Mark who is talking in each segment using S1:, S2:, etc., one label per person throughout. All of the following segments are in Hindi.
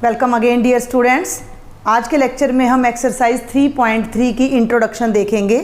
S1: Welcome again dear students. आज के लेक्चर में हम एक्सरसाइज 3.3 की इंट्रोडक्शन देखेंगे।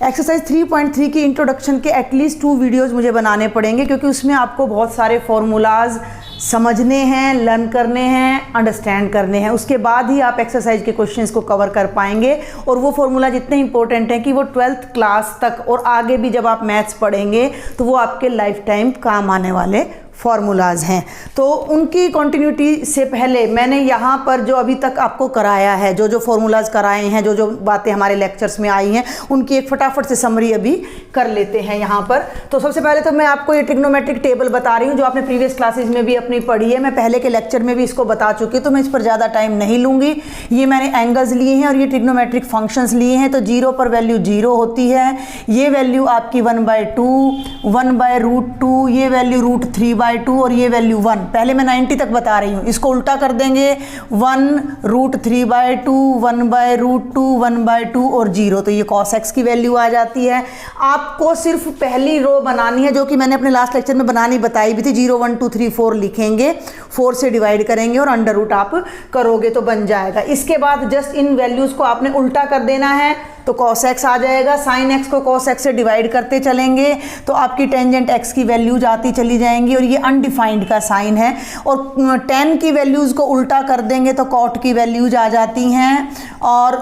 S1: एक्सरसाइज 3.3 की इंट्रोडक्शन के एटलीस्ट 2 वीडियोज़ मुझे बनाने पड़ेंगे, क्योंकि उसमें आपको बहुत सारे फॉर्मूलाज समझने हैं, लर्न करने हैं, अंडरस्टैंड करने हैं। उसके बाद ही आप एक्सरसाइज के क्वेश्चंस को कवर कर पाएंगे। और वो फॉर्मूलाज इतने इंपॉर्टेंट हैं कि वो 12th क्लास तक और आगे भी जब आप मैथ्स पढ़ेंगे तो वो आपके लाइफ टाइम काम आने वाले फार्मूलाज हैं। तो उनकी कंटिन्यूटी से पहले मैंने यहाँ पर जो अभी तक आपको कराया है, जो जो फार्मूलाज कराए हैं, जो जो बातें हमारे लेक्चर्स में आई हैं, उनकी एक फटाफट से समरी अभी कर लेते हैं यहाँ पर। तो सबसे पहले तो मैं आपको ये ट्रिग्नोमेट्रिक टेबल बता रही हूँ, जो आपने प्रीवियस क्लासेज में भी अपनी पढ़ी है। मैं पहले के लेक्चर में भी इसको बता चुकी हूँ, तो मैं इस पर ज़्यादा टाइम नहीं लूँगी। ये मैंने एंगल्स लिए हैं और ये ट्रिग्नोमेट्रिक फंक्शंस लिए हैं। तो 0 पर वैल्यू 0 होती है, ये वैल्यू आपकी 1/2, 1/√2, ये वैल्यू √3/2 और ये वैल्यू 1। पहले मैं 90 तक बता रही हूँ, इसको उल्टा कर देंगे 1√3/2, 1/√2, 1/2 और 0। तो ये cos x की वैल्यू आ जाती है। आपको सिर्फ पहली रो बनानी है, जो कि मैंने अपने लास्ट लेक्चर में बनानी बताई भी थी। 0 1 2 3 4 लिखेंगे, 4 से डिवाइड करेंगे और अंडर रूट आप करोगे तो बन जाएगा। इसके बाद जस्ट इन वैल्यूज़ को आपने उल्टा कर देना है, तो cos x आ जाएगा। sin x को cos x से डिवाइड करते चलेंगे तो आपकी टेंजेंट x की वैल्यूज आती चली जाएंगी। और ये अनडिफाइंड का साइन है। और tan की वैल्यूज़ को उल्टा कर देंगे तो cot की वैल्यूज आ जाती हैं। और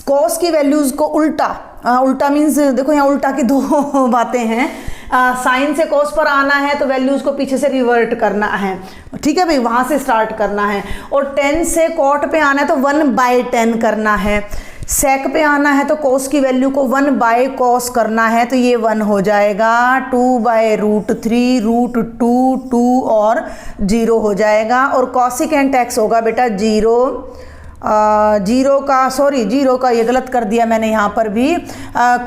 S1: cos की वैल्यूज़ को उल्टा मीन्स देखो यहाँ उल्टा की 2 बातें हैं। साइन से cos पर आना है तो वैल्यूज़ को पीछे से रिवर्ट करना है, ठीक है भाई, वहाँ से स्टार्ट करना है। और tan से cot पे आना है तो 1/10 करना है। sec पे आना है तो cos की वैल्यू को 1/cos करना है, तो ये 1 हो जाएगा। 2/√3, √2, 2 और 0 हो जाएगा। और cosecant x होगा बेटा 0 का ये गलत कर दिया मैंने यहाँ पर भी।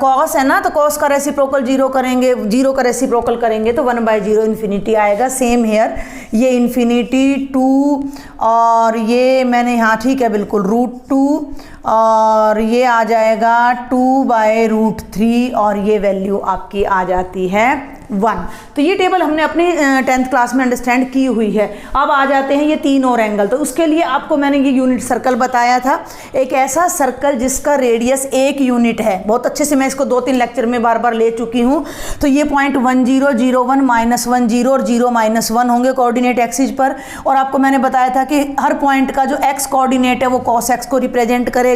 S1: cos है ना, तो cos का रेसिप्रोकल 0 करेंगे, 0 का रेसिप्रोकल करेंगे तो 1/0 इन्फिनिटी आएगा। सेम हेयर, ये इन्फिनिटी 2 और ये मैंने यहाँ ठीक है बिल्कुल √2 और ये आ जाएगा 2/√3 और ये वैल्यू आपकी आ जाती है 1। तो ये टेबल हमने अपनी 10th क्लास में अंडरस्टैंड की हुई है। अब आ जाते हैं ये 3 और एंगल। तो उसके लिए आपको मैंने ये यूनिट सर्कल बताया था, एक ऐसा सर्कल जिसका रेडियस 1 यूनिट है। बहुत अच्छे से मैं इसको 2-3 लेक्चर में बार बार ले चुकी हूँ। तो ये पॉइंट 1 0 0 1 -1 0 और 0 -1 होंगे कोऑर्डिनेट एक्सिस पर। और आपको मैंने बताया था कि हर पॉइंट का जो x कोऑर्डिनेट है वो cos x को रिप्रेजेंट करेगा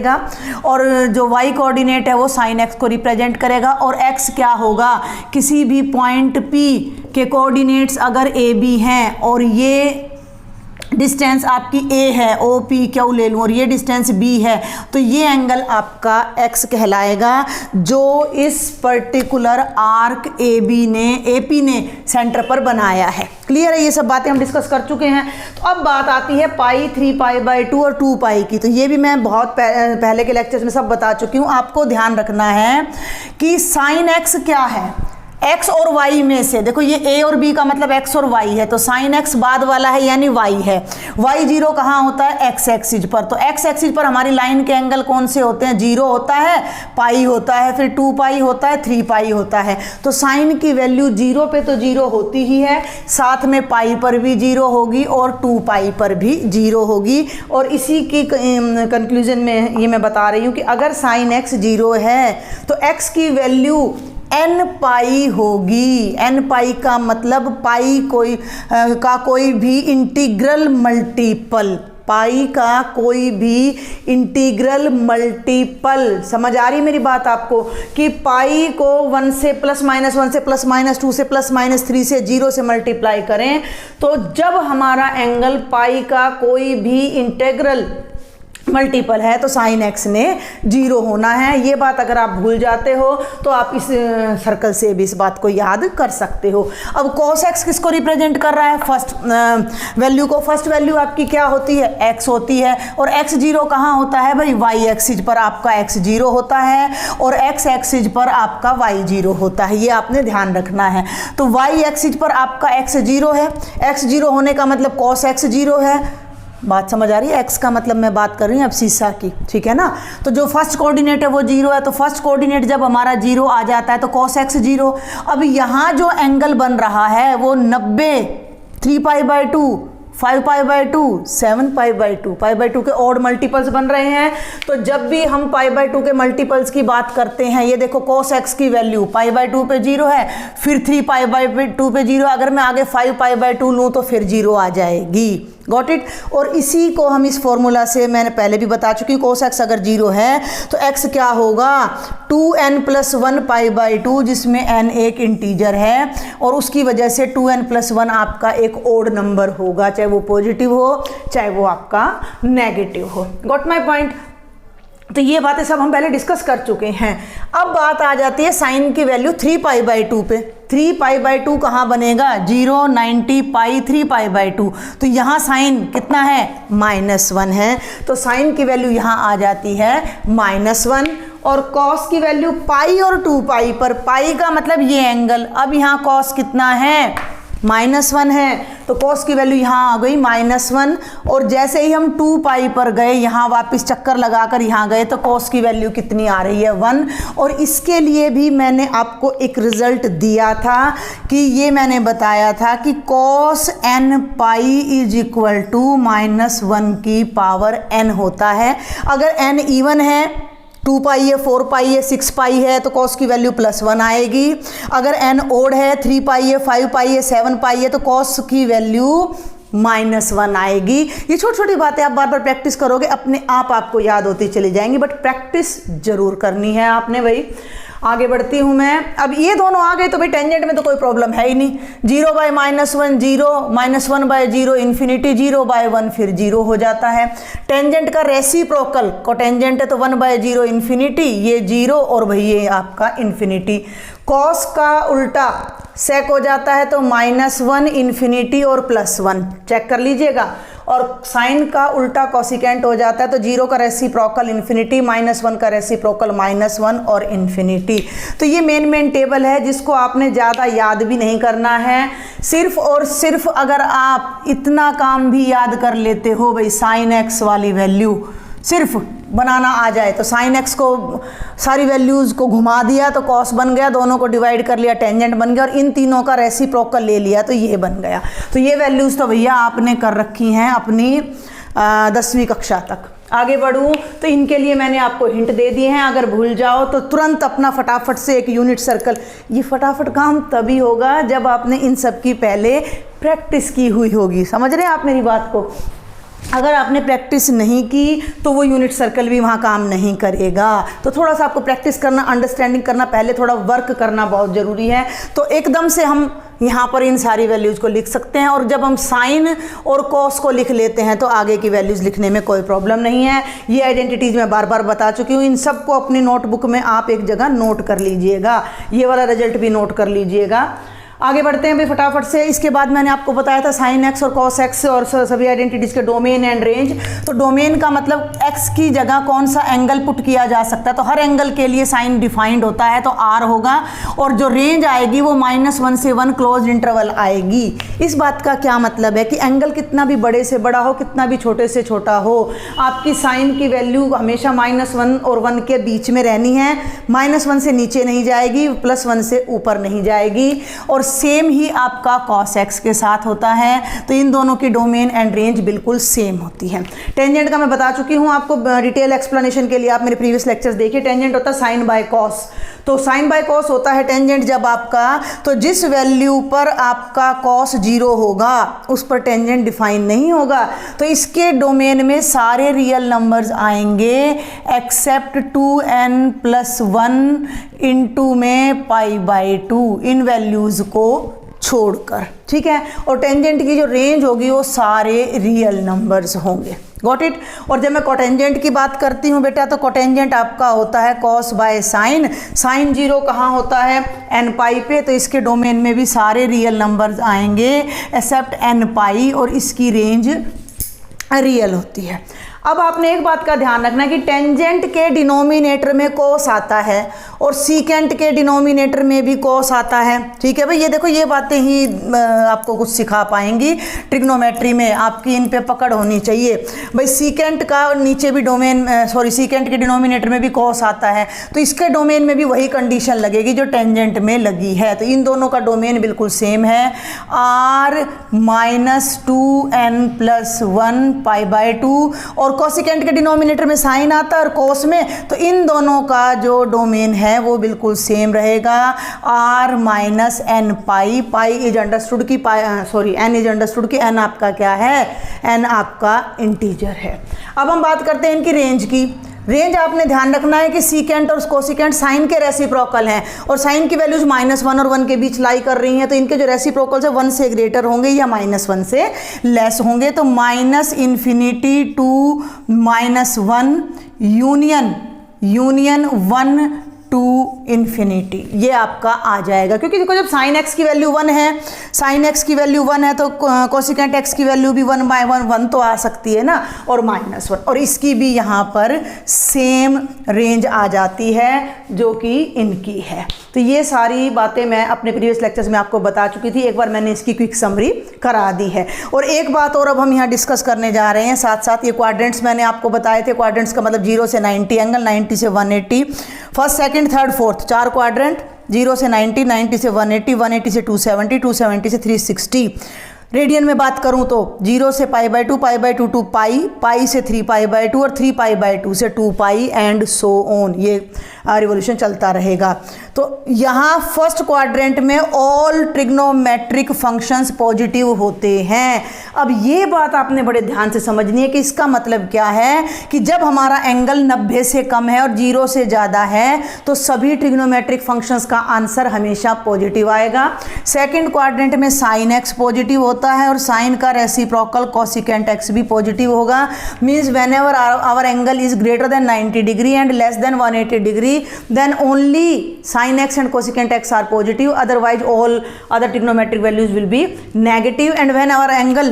S1: और जो y कोऑर्डिनेट है वो sin x को रिप्रेजेंट करेगा। और x क्या होगा, किसी भी पॉइंट P के कोऑर्डिनेट्स अगर a b हैं और ये डिस्टेंस आपकी a है, OP क्यों ले लूँ, और ये डिस्टेंस b है, तो ये एंगल आपका x कहलाएगा, जो इस पर्टिकुलर आर्क AP ने सेंटर पर बनाया है। क्लियर है, ये सब बातें हम डिस्कस कर चुके हैं। तो अब बात आती है पाई, 3π/2 और 2π की। तो ये भी मैं बहुत पहले के लेक्चर्स में सब बता चुकी हूँ। आपको ध्यान रखना है कि sin x क्या है, x और y में से। देखो ये a और b का मतलब x और y है, तो sin x बाद वाला है यानी y है। y0 कहाँ होता है, x एक्सिस पर। तो x एक्सिस पर हमारी लाइन के एंगल कौन से होते हैं, 0 होता है, पाई होता है, फिर 2π होता है, 3π होता है। तो sin की वैल्यू 0 पे तो 0 होती ही है, साथ में पाई पर भी 0 होगी और 2π पर भी 0 होगी। और इसी की कंक्लूजन में ये मैं बता रही हूँ कि अगर sin x 0 है तो x की वैल्यू nπ होगी। nπ का मतलब पाई कोई भी इंटीग्रल मल्टीपल, पाई का कोई भी इंटीग्रल मल्टीपल। समझ आ रही मेरी बात आपको, कि पाई को 1 से +-1 से +-2 से +-3 से 0 से मल्टीप्लाई करें, तो जब हमारा एंगल पाई का कोई भी इंटीग्रल मल्टीपल है तो sin x ने 0 होना है। ये बात अगर आप भूल जाते हो तो आप इस सर्कल से भी इस बात को याद कर सकते हो। अब cos x किसको रिप्रेजेंट कर रहा है, फर्स्ट वैल्यू को। फर्स्ट वैल्यू आपकी क्या होती है, x होती है। और x0 कहाँ होता है भाई, y एक्सिस पर आपका x0 होता है और x एक्सिस पर आपका y0 होता है। ये आपने ध्यान रखना है। तो y एक्सिस पर आपका x0 है, x0 होने का मतलब cos x 0 है। बात समझ आ रही है, x का मतलब मैं बात कर रही हूँ अब सीसा की, ठीक है ना। तो जो फर्स्ट कोऑर्डिनेट है वो 0 है, तो फर्स्ट कोऑर्डिनेट जब हमारा 0 आ जाता है तो cos x 0। अब यहाँ जो एंगल बन रहा है वो 90, 3π/2 5 pi by 2, 7 pi by 2, pi by 2 के ऑड मल्टीपल्स बन रहे हैं। तो जब भी हम पाई बाई 2 के मल्टीपल्स की बात करते हैं, ये देखो cos x की वैल्यू पाई बाई 2 पे 0 है, फिर 3 पाई बाई 2 पे 0, अगर मैं आगे 5 पाई बाई 2 लूँ तो फिर 0 आ जाएगी। Got it. और इसी को हम इस फॉर्मूला से मैंने पहले भी बता चुकी हूँ, cos x अगर 0 है तो x क्या होगा 2n + 1 पाई बाई 2, जिसमें n एक इंटीजर है और उसकी वजह से 2n + 1 आपका एक ओड नंबर होगा, चाहे वो पॉजिटिव हो चाहे वो आपका नेगेटिव हो। Got my point. तो ये बातें सब हम पहले डिस्कस कर चुके हैं। अब बात आ जाती है साइन की वैल्यू 3 पाई बाई 2 पे। 3 पाई बाई 2 कहाँ बनेगा 0, 90 पाई 3 पाई बाई 2, तो यहाँ साइन कितना है -1 है, तो साइन की वैल्यू यहाँ आ जाती है -1। और कॉस की वैल्यू पाई और 2 पाई पर, पाई का मतलब ये एंगल, अब यहाँ कॉस कितना है -1 है, तो कॉस की वैल्यू यहाँ आ गई -1। और जैसे ही हम 2 पाई पर गए, यहाँ वापस चक्कर लगाकर यहाँ गए, तो कॉस की वैल्यू कितनी आ रही है 1। और इसके लिए भी मैंने आपको एक रिजल्ट दिया था कि ये मैंने बताया था कि cos n पाई = -1 की पावर n होता है। अगर n इवन है, 2 पाई है, 4 पाई है, 6 पाई है, तो cos की वैल्यू +1 आएगी। अगर n ओड है, 3 पाई है, 5 पाई है, 7 पाई है, तो cos की वैल्यू -1 आएगी। ये छोटी छोटी बातें आप बार बार प्रैक्टिस करोगे, अपने आप आपको याद होती चली जाएंगी, बट प्रैक्टिस जरूर करनी है आपने भाई। आगे बढ़ती हूँ मैं। अब ये दोनों आ गए तो भाई टेंजेंट में तो कोई प्रॉब्लम है ही नहीं। 0 बाय -1 0, -1 बाय 0 इन्फिनिटी, 0 बाय 1 फिर 0 हो जाता है। टेंजेंट का रेसिप्रोकल, कोटेंजेंट है तो 1 बाय 0 इन्फिनिटी, ये 0 और भाई ये आपका इन्फिनिटी। कॉस का उल्टा सेक हो जाता है तो -1 इन्फिनिटी और +1, चेक कर लीजिएगा। और साइन का उल्टा कॉसिकेंट हो जाता है तो 0 का रेसिप्रोकल इन्फिनिटी, -1 का रेसिप्रोकल -1 और इन्फिनिटी। तो ये मेन टेबल है जिसको आपने ज़्यादा याद भी नहीं करना है। सिर्फ और सिर्फ अगर आप इतना काम भी याद कर लेते हो भाई, साइन x वाली वैल्यू सिर्फ बनाना आ जाए, तो साइन x को सारी वैल्यूज़ को घुमा दिया तो कॉस बन गया, दोनों को डिवाइड कर लिया टेंजेंट बन गया, और इन तीनों का रेसिप्रोकल ले लिया तो ये बन गया। तो ये वैल्यूज़ तो भैया आपने कर रखी हैं अपनी 10वीं कक्षा तक। आगे बढ़ूँ तो इनके लिए मैंने आपको हिंट दे दिए हैं, अगर भूल जाओ तो तुरंत अपना फटाफट से एक यूनिट सर्कल। ये फटाफट काम तभी होगा जब आपने इन सब की पहले प्रैक्टिस की हुई होगी। समझ रहे हैं आप मेरी बात को? अगर आपने प्रैक्टिस नहीं की तो वो यूनिट सर्कल भी वहाँ काम नहीं करेगा। तो थोड़ा सा आपको प्रैक्टिस करना, अंडरस्टैंडिंग करना, पहले थोड़ा वर्क करना बहुत ज़रूरी है। तो एकदम से हम यहाँ पर इन सारी वैल्यूज़ को लिख सकते हैं, और जब हम साइन और कॉस को लिख लेते हैं तो आगे की वैल्यूज़ लिखने में कोई प्रॉब्लम नहीं है। ये आइडेंटिटीज़ मैं बार बार बता चुकी हूँ, इन सब को अपनी नोटबुक में आप एक जगह नोट कर लीजिएगा, ये वाला रिजल्ट भी नोट कर लीजिएगा। आगे बढ़ते हैं भाई फटाफट से। इसके बाद मैंने आपको बताया था साइन x और कॉस x और सभी आइडेंटिटीज़ के डोमेन एंड रेंज। तो डोमेन का मतलब x की जगह कौन सा एंगल पुट किया जा सकता है, तो हर एंगल के लिए साइन डिफाइंड होता है तो r होगा, और जो रेंज आएगी वो -1 से 1 क्लोज इंटरवल आएगी। इस बात का क्या मतलब है कि एंगल कितना भी बड़े से बड़ा हो, कितना भी छोटे से छोटा हो, आपकी साइन की वैल्यू हमेशा -1 और 1 के बीच में रहनी है। -1 से नीचे नहीं जाएगी, +1 से ऊपर नहीं जाएगी, और सेम ही आपका cos x के साथ होता है। तो इन दोनों की डोमेन एंड रेंज बिल्कुल सेम होती है। टेंजेंट का मैं बता चुकी हूँ आपको, डिटेल एक्सप्लेनेशन के लिए आप मेरे प्रीवियस लेक्चर्स देखिए। टेंजेंट होता है साइन बाय कॉस। तो साइन बाय कॉस होता है टेंजेंट जब आपका, तो जिस वैल्यू पर आपका cos 0 होगा उस पर टेंजेंट डिफाइन नहीं होगा, तो इसके डोमेन में सारे रियल नंबर्स आएंगे एक्सेप्ट 2n + 1 इंटू में π/2, इन वैल्यूज़ को छोड़कर, ठीक है। और टेंजेंट की जो रेंज होगी वो सारे रियल नंबर्स होंगे। Got it. और जब मैं कोटेंजेंट की बात करती हूँ बेटा, तो कोटेंजेंट आपका होता है कॉस बाय साइन। साइन 0 कहाँ होता है n पाई पे, तो इसके डोमेन में भी सारे रियल नंबर्स आएंगे एक्सेप्ट n पाई, और इसकी रेंज रियल होती है। अब आपने एक बात का ध्यान रखना कि टेंजेंट के डिनोमिनेटर में कोस आता है और सीकेंट के डिनोमिनेटर में भी कोस आता है। ठीक है भाई, ये देखो ये बातें ही आपको कुछ सिखा पाएंगी ट्रिग्नोमेट्री में, आपकी इन पे पकड़ होनी चाहिए। भाई सीकेंट का नीचे भी डोमेन सीकेंट के डिनोमिनेटर में भी कोस आता है, तो इसके डोमेन में भी वही कंडीशन लगेगी जो टेंजेंट में लगी है। तो इन दोनों का डोमेन बिल्कुल सेम है, r - 2n+1 π/2, और कोसिकेंट के डिनोमिनेटर में साइन आता है और कोस में, तो इन दोनों का जो डोमेन है वो बिल्कुल सेम रहेगा, r - n pi, pi is understood की n इज अंडरस्टूड की n आपका क्या है, n आपका इंटीजर है। अब हम बात करते हैं इनकी रेंज की। रेंज आपने ध्यान रखना है कि सीकेंट और कोसिकेंट साइन के रेसिप्रोकल हैं और साइन की वैल्यूज -1 और 1 के बीच लाई कर रही हैं, तो इनके जो रेसिप्रोकल्स है 1 से ग्रेटर होंगे या -1 से लेस होंगे। तो -∞ टू -1 यूनियन 1 टू इन्फिनिटी, ये आपका आ जाएगा। क्योंकि देखो जब साइन एक्स की वैल्यू 1 है, साइन एक्स की वैल्यू 1 है, तो कोसिकेंट एक्स की वैल्यू भी 1/1 तो आ सकती है ना, और -1, और इसकी भी यहाँ पर सेम रेंज आ जाती है जो कि इनकी है। तो ये सारी बातें मैं अपने प्रीवियस लेक्चर्स में आपको बता चुकी थी, एक बार मैंने इसकी क्विक समरी करा दी है। और एक बात और अब हम यहाँ डिस्कस करने जा रहे हैं साथ साथ, ये क्वाड्रेंट्स मैंने आपको बताए थे। क्वाड्रेंट्स का मतलब 0 से 90 एंगल, 90 से 180, first second third fourth, 4 quadrant, 0 से 90, 90 से 180, 180 से 270, 270 से 360। रेडियन में बात करूं तो 0 से π/2, π/2 टू पाई, पाई से 3π/2 और 3π/2 से 2π एंड सो ऑन, ये रिवोल्यूशन चलता रहेगा। तो यहाँ फर्स्ट क्वाड्रेंट में ऑल ट्रिग्नोमेट्रिक फंक्शंस पॉजिटिव होते हैं। अब ये बात आपने बड़े ध्यान से समझनी है कि इसका मतलब क्या है कि जब हमारा एंगल 90 से कम है और 0 से ज़्यादा है तो सभी ट्रिग्नोमेट्रिक फंक्शंस का आंसर हमेशा पॉजिटिव आएगा। सेकेंड क्वाड्रेंट में साइन एक्स पॉजिटिव होता है और साइन का रेसिप्रोकल कोसिकेंट एक्स भी पॉजिटिव होगा। Means when ever hour angle is greater than 90 degree and less than 180 degree, then only sin x and cosecant x are positive, otherwise all other trigonometric values will be negative. And when our angle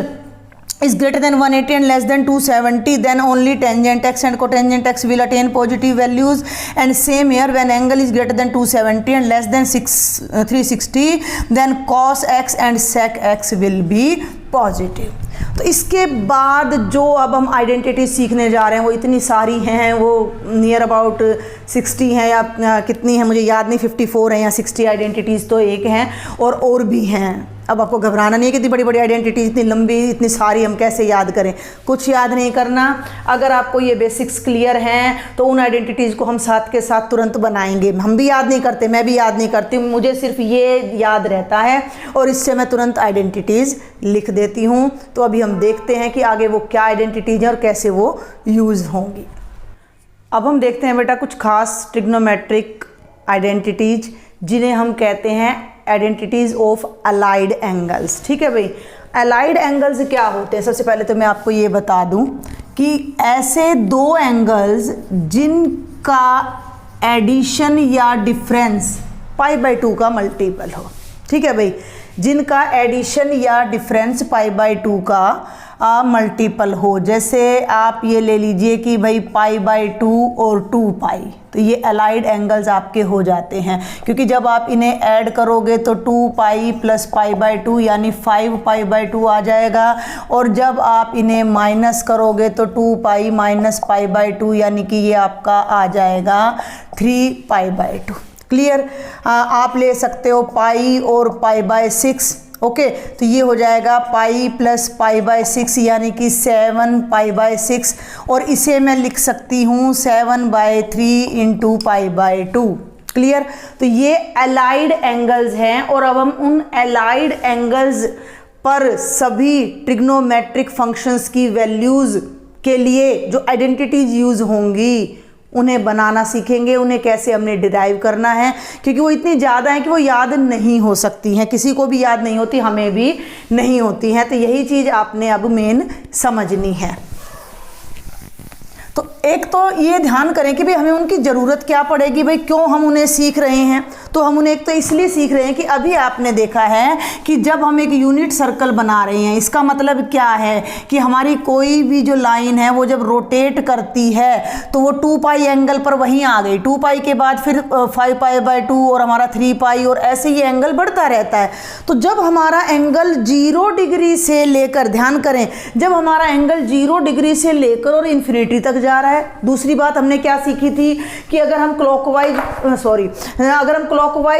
S1: is greater than 180 and less than 270, then only tangent x and cotangent x will attain positive values. And same here, when angle is greater than 270 and less than 360, then cos x and sec x will be positive. तो इसके बाद जो अब हम आइडेंटिटी सीखने जा रहे हैं वो इतनी सारी हैं, वो नियर अबाउट 60 हैं या कितनी हैं मुझे याद नहीं, 54 हैं या 60 आइडेंटिटीज़ तो एक हैं और भी हैं। अब आपको घबराना नहीं है कि इतनी बड़ी बड़ी आइडेंटिटी, इतनी लंबी, इतनी सारी हम कैसे याद करें, कुछ याद नहीं करना। अगर आपको ये बेसिक्स क्लियर हैं तो उन आइडेंटिटीज़ को हम साथ के साथ तुरंत बनाएंगे। हम भी याद नहीं करते, मैं भी याद नहीं करती, मुझे सिर्फ ये याद रहता है और इससे मैं तुरंत आइडेंटिटीज़ लिख देती हूँ। तो अभी हम देखते हैं कि आगे वो क्या आइडेंटिटीज़ हैं और कैसे वो यूज़ होंगी। अब हम देखते हैं बेटा कुछ खास ट्रिग्नोमेट्रिक आइडेंटिटीज़ जिन्हें हम कहते हैं आइडेंटिटीज़ ऑफ अलाइड एंगल्स। ठीक है भाई, अलाइड एंगल्स क्या होते हैं? सबसे पहले तो मैं आपको ये बता दूं कि ऐसे दो एंगल्स जिनका एडिशन या डिफरेंस π/2 का मल्टीपल हो। ठीक है भाई, जिनका एडिशन या डिफरेंस π/2 का मल्टीपल हो। जैसे आप ये ले लीजिए कि भाई π/2 और 2π, तो ये अलाइड एंगल्स आपके हो जाते हैं, क्योंकि जब आप इन्हें ऐड करोगे तो 2π + π/2 यानी 5π/2 आ जाएगा, और जब आप इन्हें माइनस करोगे तो 2π - π/2 यानी कि ये आपका आ जाएगा 3π/2। क्लियर? आप ले सकते हो π और π/6। ओके, तो ये हो जाएगा π + π/6 यानी कि 7π/6, और इसे मैं लिख सकती हूँ 7/3 × π/2। क्लियर? तो ये अलाइड एंगल्स हैं, और अब हम उन अलाइड एंगल्स पर सभी ट्रिग्नोमेट्रिक फंक्शंस की वैल्यूज़ के लिए जो आइडेंटिटीज यूज़ होंगी उन्हें बनाना सीखेंगे, उन्हें कैसे हमने डिराइव करना है, क्योंकि वो इतनी ज़्यादा है कि वो याद नहीं हो सकती हैं, किसी को भी याद नहीं होती, हमें भी नहीं होती हैं। तो यही चीज़ आपने अब मेन समझनी है। तो एक तो ये ध्यान करें कि भाई हमें उनकी ज़रूरत क्या पड़ेगी, भाई क्यों हम उन्हें सीख रहे हैं। तो हम उन्हें एक तो इसलिए सीख रहे हैं कि अभी आपने देखा है कि जब हम एक यूनिट सर्कल बना रहे हैं, इसका मतलब क्या है कि हमारी कोई भी जो लाइन है वो जब रोटेट करती है तो वो 2 पाई एंगल पर वहीं आ गई, 2 पाई के बाद फिर 5 पाई बाय 2 और हमारा 3 पाई, और ऐसे ये एंगल बढ़ता रहता है। तो जब हमारा एंगल 0 डिग्री से लेकर, ध्यान करें, जब हमारा एंगल 0 डिग्री से लेकर और इन्फिनिटी तक जा रहा है। दूसरी बात हमने क्या सीखी थी कि अगर हम क्लॉकवाइज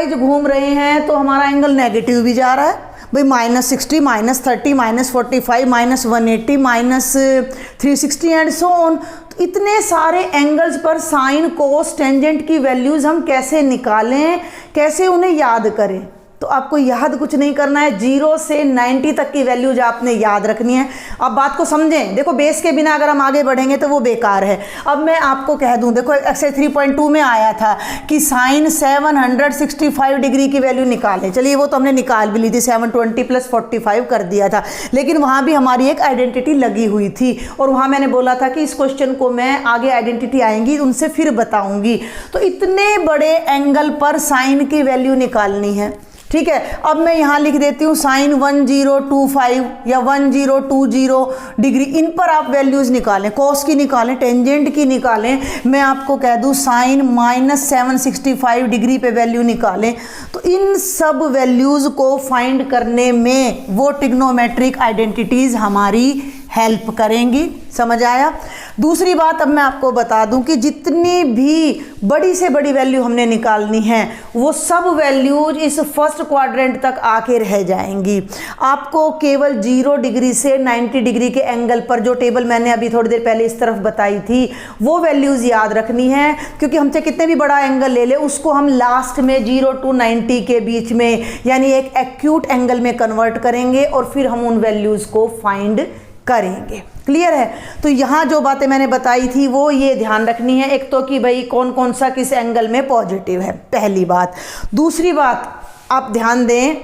S1: घूम रहे हैं तो हमारा एंगल नेगेटिव भी जा रहा है भाई, -60, -30, -45, -180, -360 एंड सो ऑन। तो इतने सारे एंगल्स पर साइन, कोस, टेंजेंट की वैल्यूज हम कैसे निकालें, कैसे उन्हें याद करें? तो आपको याद कुछ नहीं करना है, 0 से 90 तक की वैल्यूज आपने याद रखनी है। अब बात को समझें, देखो बेस के बिना अगर हम आगे बढ़ेंगे तो वो बेकार है। अब मैं आपको कह दूं, देखो एक्सरसाइज 3.2 में आया था कि साइन 765 डिग्री की वैल्यू निकालें। चलिए वो तो हमने निकाल भी ली थी, 720 + 45 कर दिया था, लेकिन वहाँ भी हमारी एक आइडेंटिटी लगी हुई थी और वहाँ मैंने बोला था कि इस क्वेश्चन को मैं आगे आइडेंटिटी आएंगी उनसे फिर बताऊँगी। तो इतने बड़े एंगल पर साइन की वैल्यू निकालनी है, ठीक है। अब मैं यहाँ लिख देती हूँ साइन 1025 या 1020 डिग्री, इन पर आप वैल्यूज़ निकालें, कॉस की निकालें, टेंजेंट की निकालें। मैं आपको कह दूँ साइन -765 डिग्री पे वैल्यू निकालें। तो इन सब वैल्यूज़ को फाइंड करने में वो ट्रिग्नोमेट्रिक आइडेंटिटीज़ हमारी हेल्प करेंगी। समझ आया? दूसरी बात अब मैं आपको बता दूं कि जितनी भी बड़ी से बड़ी वैल्यू हमने निकालनी है वो सब वैल्यूज इस फर्स्ट क्वाड्रेंट तक आके रह जाएंगी। आपको केवल 0 डिग्री से 90 डिग्री के एंगल पर, जो टेबल मैंने अभी थोड़ी देर पहले इस तरफ बताई थी, वो वैल्यूज याद रखनी है, क्योंकि हमसे कितने भी बड़ा एंगल ले ले उसको हम लास्ट में 0 to 90 के बीच में यानी एक एक्यूट एंगल में कन्वर्ट करेंगे और फिर हम उन वैल्यूज को फाइंड करेंगे। क्लियर है? तो यहाँ जो बातें मैंने बताई थी वो ये ध्यान रखनी है, एक तो कि भाई कौन कौन सा किस एंगल में पॉजिटिव है, पहली बात। दूसरी बात आप ध्यान दें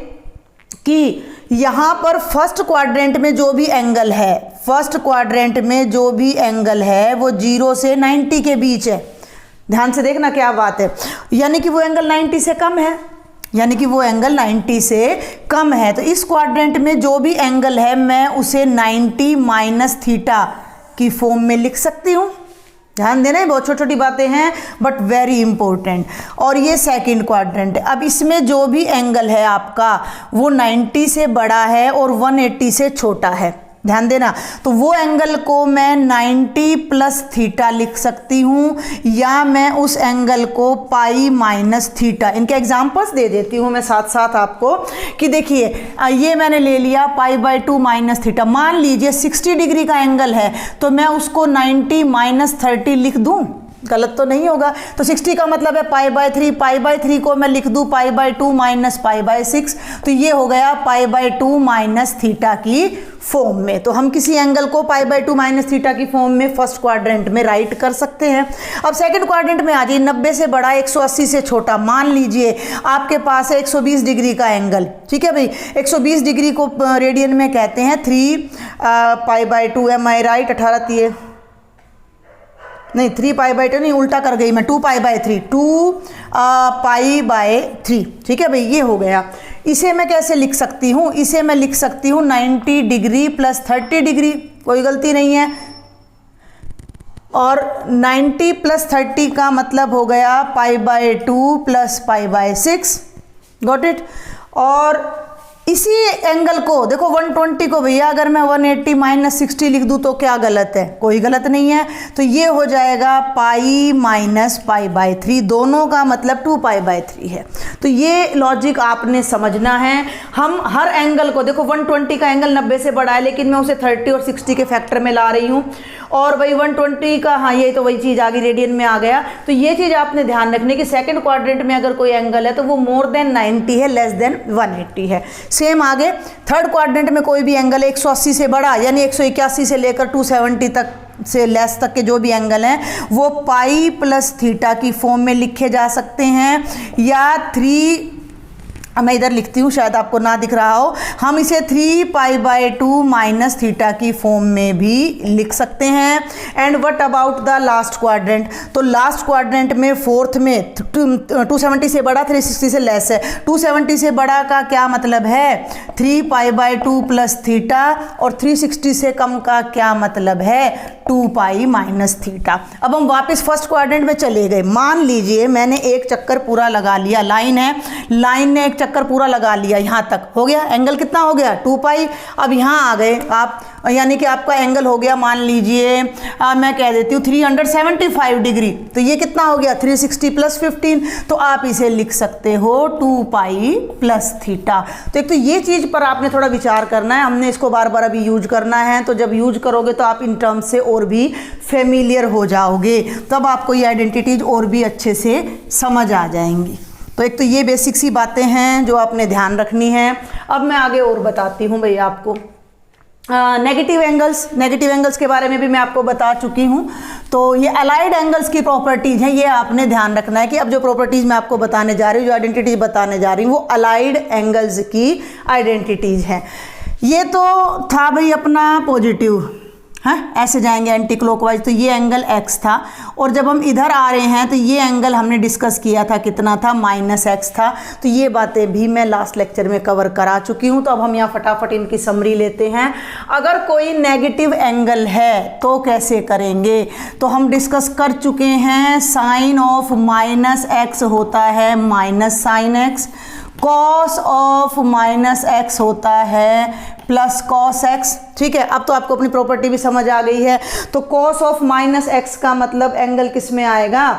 S1: कि यहाँ पर फर्स्ट क्वाड्रेंट में जो भी एंगल है, फर्स्ट क्वाड्रेंट में जो भी एंगल है वो 0 से 90 के बीच है। ध्यान से देखना क्या बात है, यानी कि वो एंगल 90 से कम है, यानी कि वो एंगल 90 से कम है। तो इस क्वाड्रेंट में जो भी एंगल है मैं उसे 90 माइनस थीटा की फॉर्म में लिख सकती हूँ। ध्यान देना, है बहुत छोटी छोटी बातें हैं बट वेरी इंपॉर्टेंट। और ये सेकंड क्वाड्रेंट है। अब इसमें जो भी एंगल है आपका वो 90 से बड़ा है और 180 से छोटा है। ध्यान देना, तो वो एंगल को मैं 90 प्लस थीटा लिख सकती हूँ, या मैं उस एंगल को पाई माइनस थीटा। इनके एग्जांपल्स दे देती हूँ मैं साथ साथ आपको कि देखिए ये मैंने ले लिया π/2 माइनस थीटा। मान लीजिए 60 डिग्री का एंगल है तो मैं उसको 90 माइनस 30 लिख दूँ, गलत तो नहीं होगा। तो 60 का मतलब है π/3, π/3 को मैं लिख दूँ π/2 माइनस π/6, तो ये हो गया π/2 माइनस थीटा की फॉर्म में। तो हम किसी एंगल को π/2 माइनस थीटा की फॉर्म में फर्स्ट क्वाड्रेंट में राइट कर सकते हैं। अब सेकंड क्वाड्रेंट में आ जाइए, 90 से बड़ा 180 से छोटा। मान लीजिए आपके पास है 120 डिग्री का एंगल, ठीक है भाई। 120 डिग्री को रेडियन में कहते हैं 3 π/2, एम आई राइट? 18 नहीं, 3 π/2 नहीं, उल्टा कर गई मैं, 2 π/3, 2 π/3, ठीक है भाई। ये हो गया। इसे मैं कैसे लिख सकती हूँ? इसे मैं लिख सकती हूँ 90 डिग्री प्लस 30 डिग्री, कोई गलती नहीं है। और 90 प्लस 30 का मतलब हो गया π/2 प्लस π/6, गॉट इट। और इसी एंगल को देखो 120 को भैया अगर मैं 180 माइनस 60 लिख दूँ तो क्या गलत है? कोई गलत नहीं है। तो ये हो जाएगा पाई माइनस π/3, दोनों का मतलब 2 π/3 है। तो ये लॉजिक आपने समझना है। हम हर एंगल को देखो 120 का एंगल 90 से बड़ा है लेकिन मैं उसे 30 और 60 के फैक्टर में ला रही हूँ। और भाई 120 का, हाँ ये तो वही चीज़ आ गई, रेडियन में आ गया। तो ये चीज़ आपने ध्यान रखनी कि सेकंड क्वाड्रेंट में अगर कोई एंगल है तो वो मोर देन 90 है, लेस देन 180 है। सेम आगे थर्ड क्वाड्रेंट में कोई भी एंगल 180 से बड़ा यानी 181 से लेकर 270 तक से लेस तक के जो भी एंगल हैं वो पाई प्लस थीटा की फॉर्म में लिखे जा सकते हैं, या 3 अब मैं इधर लिखती हूँ, शायद आपको ना दिख रहा हो। हम इसे 3π/2 माइनस थीटा की फॉर्म में भी लिख सकते हैं। And what about the last quadrant, तो लास्ट क्वाड्रेंट में फोर्थ में 270 से बड़ा 360 से लेस है। 270 से बड़ा का क्या मतलब है 3π/2 प्लस थीटा, और 360 से कम का क्या मतलब है 2π माइनस थीटा। अब हम वापस फर्स्ट क्वाड्रेंट में चले गए। मान लीजिए मैंने एक चक्कर पूरा लगा लिया, लाइन है, लाइन ने एक चक्कर पूरा लगा लिया, यहाँ तक हो गया, एंगल कितना हो गया 2π। अब यहाँ आ गए आप, यानी कि आपका एंगल हो गया, मान लीजिए मैं कह देती हूँ 375 डिग्री, तो ये कितना हो गया 360 प्लस 15, तो आप इसे लिख सकते हो 2π प्लस थीटा। तो एक तो ये चीज़ पर आपने थोड़ा विचार करना है, हमने इसको बार बार अभी यूज करना है, तो जब यूज करोगे तो आप इन टर्म्स से और भी फेमिलियर हो जाओगे, तब आपको ये आइडेंटिटीज और भी अच्छे से समझ आ जाएंगी। तो एक तो ये बेसिक सी बातें हैं जो आपने ध्यान रखनी है। अब मैं आगे और बताती हूँ भैया आपको नेगेटिव एंगल्स के बारे में भी मैं आपको बता चुकी हूँ। तो ये अलाइड एंगल्स की प्रॉपर्टीज हैं, ये आपने ध्यान रखना है कि अब जो प्रॉपर्टीज मैं आपको बताने जा रही हूँ, जो आइडेंटिटीज बताने जा रही हूँ, वो अलाइड एंगल्स की आइडेंटिटीज हैं। ये तो था भाई अपना पॉजिटिव, हाँ ऐसे जाएंगे एंटी क्लॉकवाइज, तो ये एंगल x था, और जब हम इधर आ रहे हैं तो ये एंगल हमने डिस्कस किया था, कितना था -x था। तो ये बातें भी मैं लास्ट लेक्चर में कवर करा चुकी हूँ। तो अब हम यहाँ फटाफट इनकी समरी लेते हैं। अगर कोई नेगेटिव एंगल है तो कैसे करेंगे, तो हम डिस्कस कर चुके हैं, साइन ऑफ -x होता है minus sine x, cos of -x होता है प्लस कॉस x। ठीक है, अब तो आपको अपनी प्रॉपर्टी भी समझ आ गई है। तो कॉस ऑफ -x का मतलब एंगल किस में आएगा,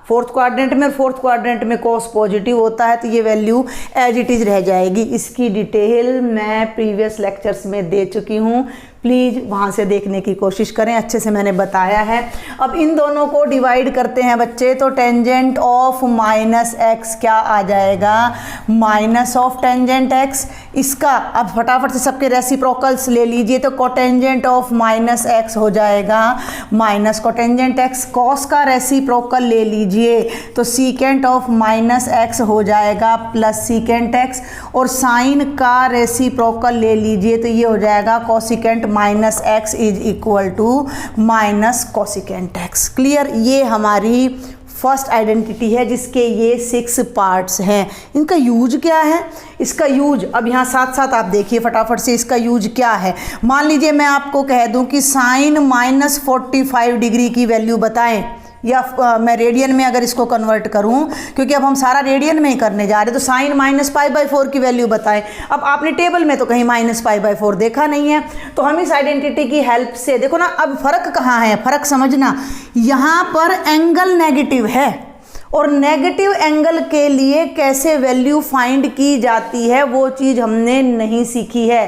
S1: फोर्थ क्वाड्रेंट में, और फोर्थ क्वाड्रेंट में कॉस पॉजिटिव होता है, तो ये वैल्यू एज इट इज रह जाएगी। इसकी डिटेल मैं प्रीवियस लेक्चर्स में दे चुकी हूँ, प्लीज़ वहाँ से देखने की कोशिश करें, अच्छे से मैंने बताया है। अब इन दोनों को डिवाइड करते हैं बच्चे, तो टेंजेंट ऑफ -x क्या आ जाएगा, माइनस ऑफ टेंजेंट x। इसका अब फटाफट से सबके रेसिप्रोकल्स ले लीजिए, तो कोटेंजेंट ऑफ -x हो जाएगा माइनस कोटेंजेंट x। कॉस का रेसिप्रोकल ले लीजिए, तो सीकेंट ऑफ -x हो जाएगा प्लस सीकेंट x, और साइन का रेसिप्रोकल ले लीजिए, तो ये हो जाएगा cosecant -x is equal to minus cosecant x। Clear, ये हमारी फर्स्ट आइडेंटिटी है जिसके ये 6 पार्ट्स हैं। इनका यूज क्या है, इसका यूज अब यहाँ साथ साथ आप देखिए फटाफट से, इसका यूज क्या है। मान लीजिए मैं आपको कह दूं कि साइन -45 डिग्री की वैल्यू बताएं, या मैं रेडियन में अगर इसको कन्वर्ट करूं, क्योंकि अब हम सारा रेडियन में ही करने जा रहे हैं, तो साइन -π/4 की वैल्यू बताएं। अब आपने टेबल में तो कहीं -π/4 देखा नहीं है, तो हम इस आइडेंटिटी की हेल्प से देखो ना, अब फर्क कहाँ है, फर्क समझना, यहाँ पर एंगल नेगेटिव है, और नेगेटिव एंगल के लिए कैसे वैल्यू फाइंड की जाती है वो चीज़ हमने नहीं सीखी है,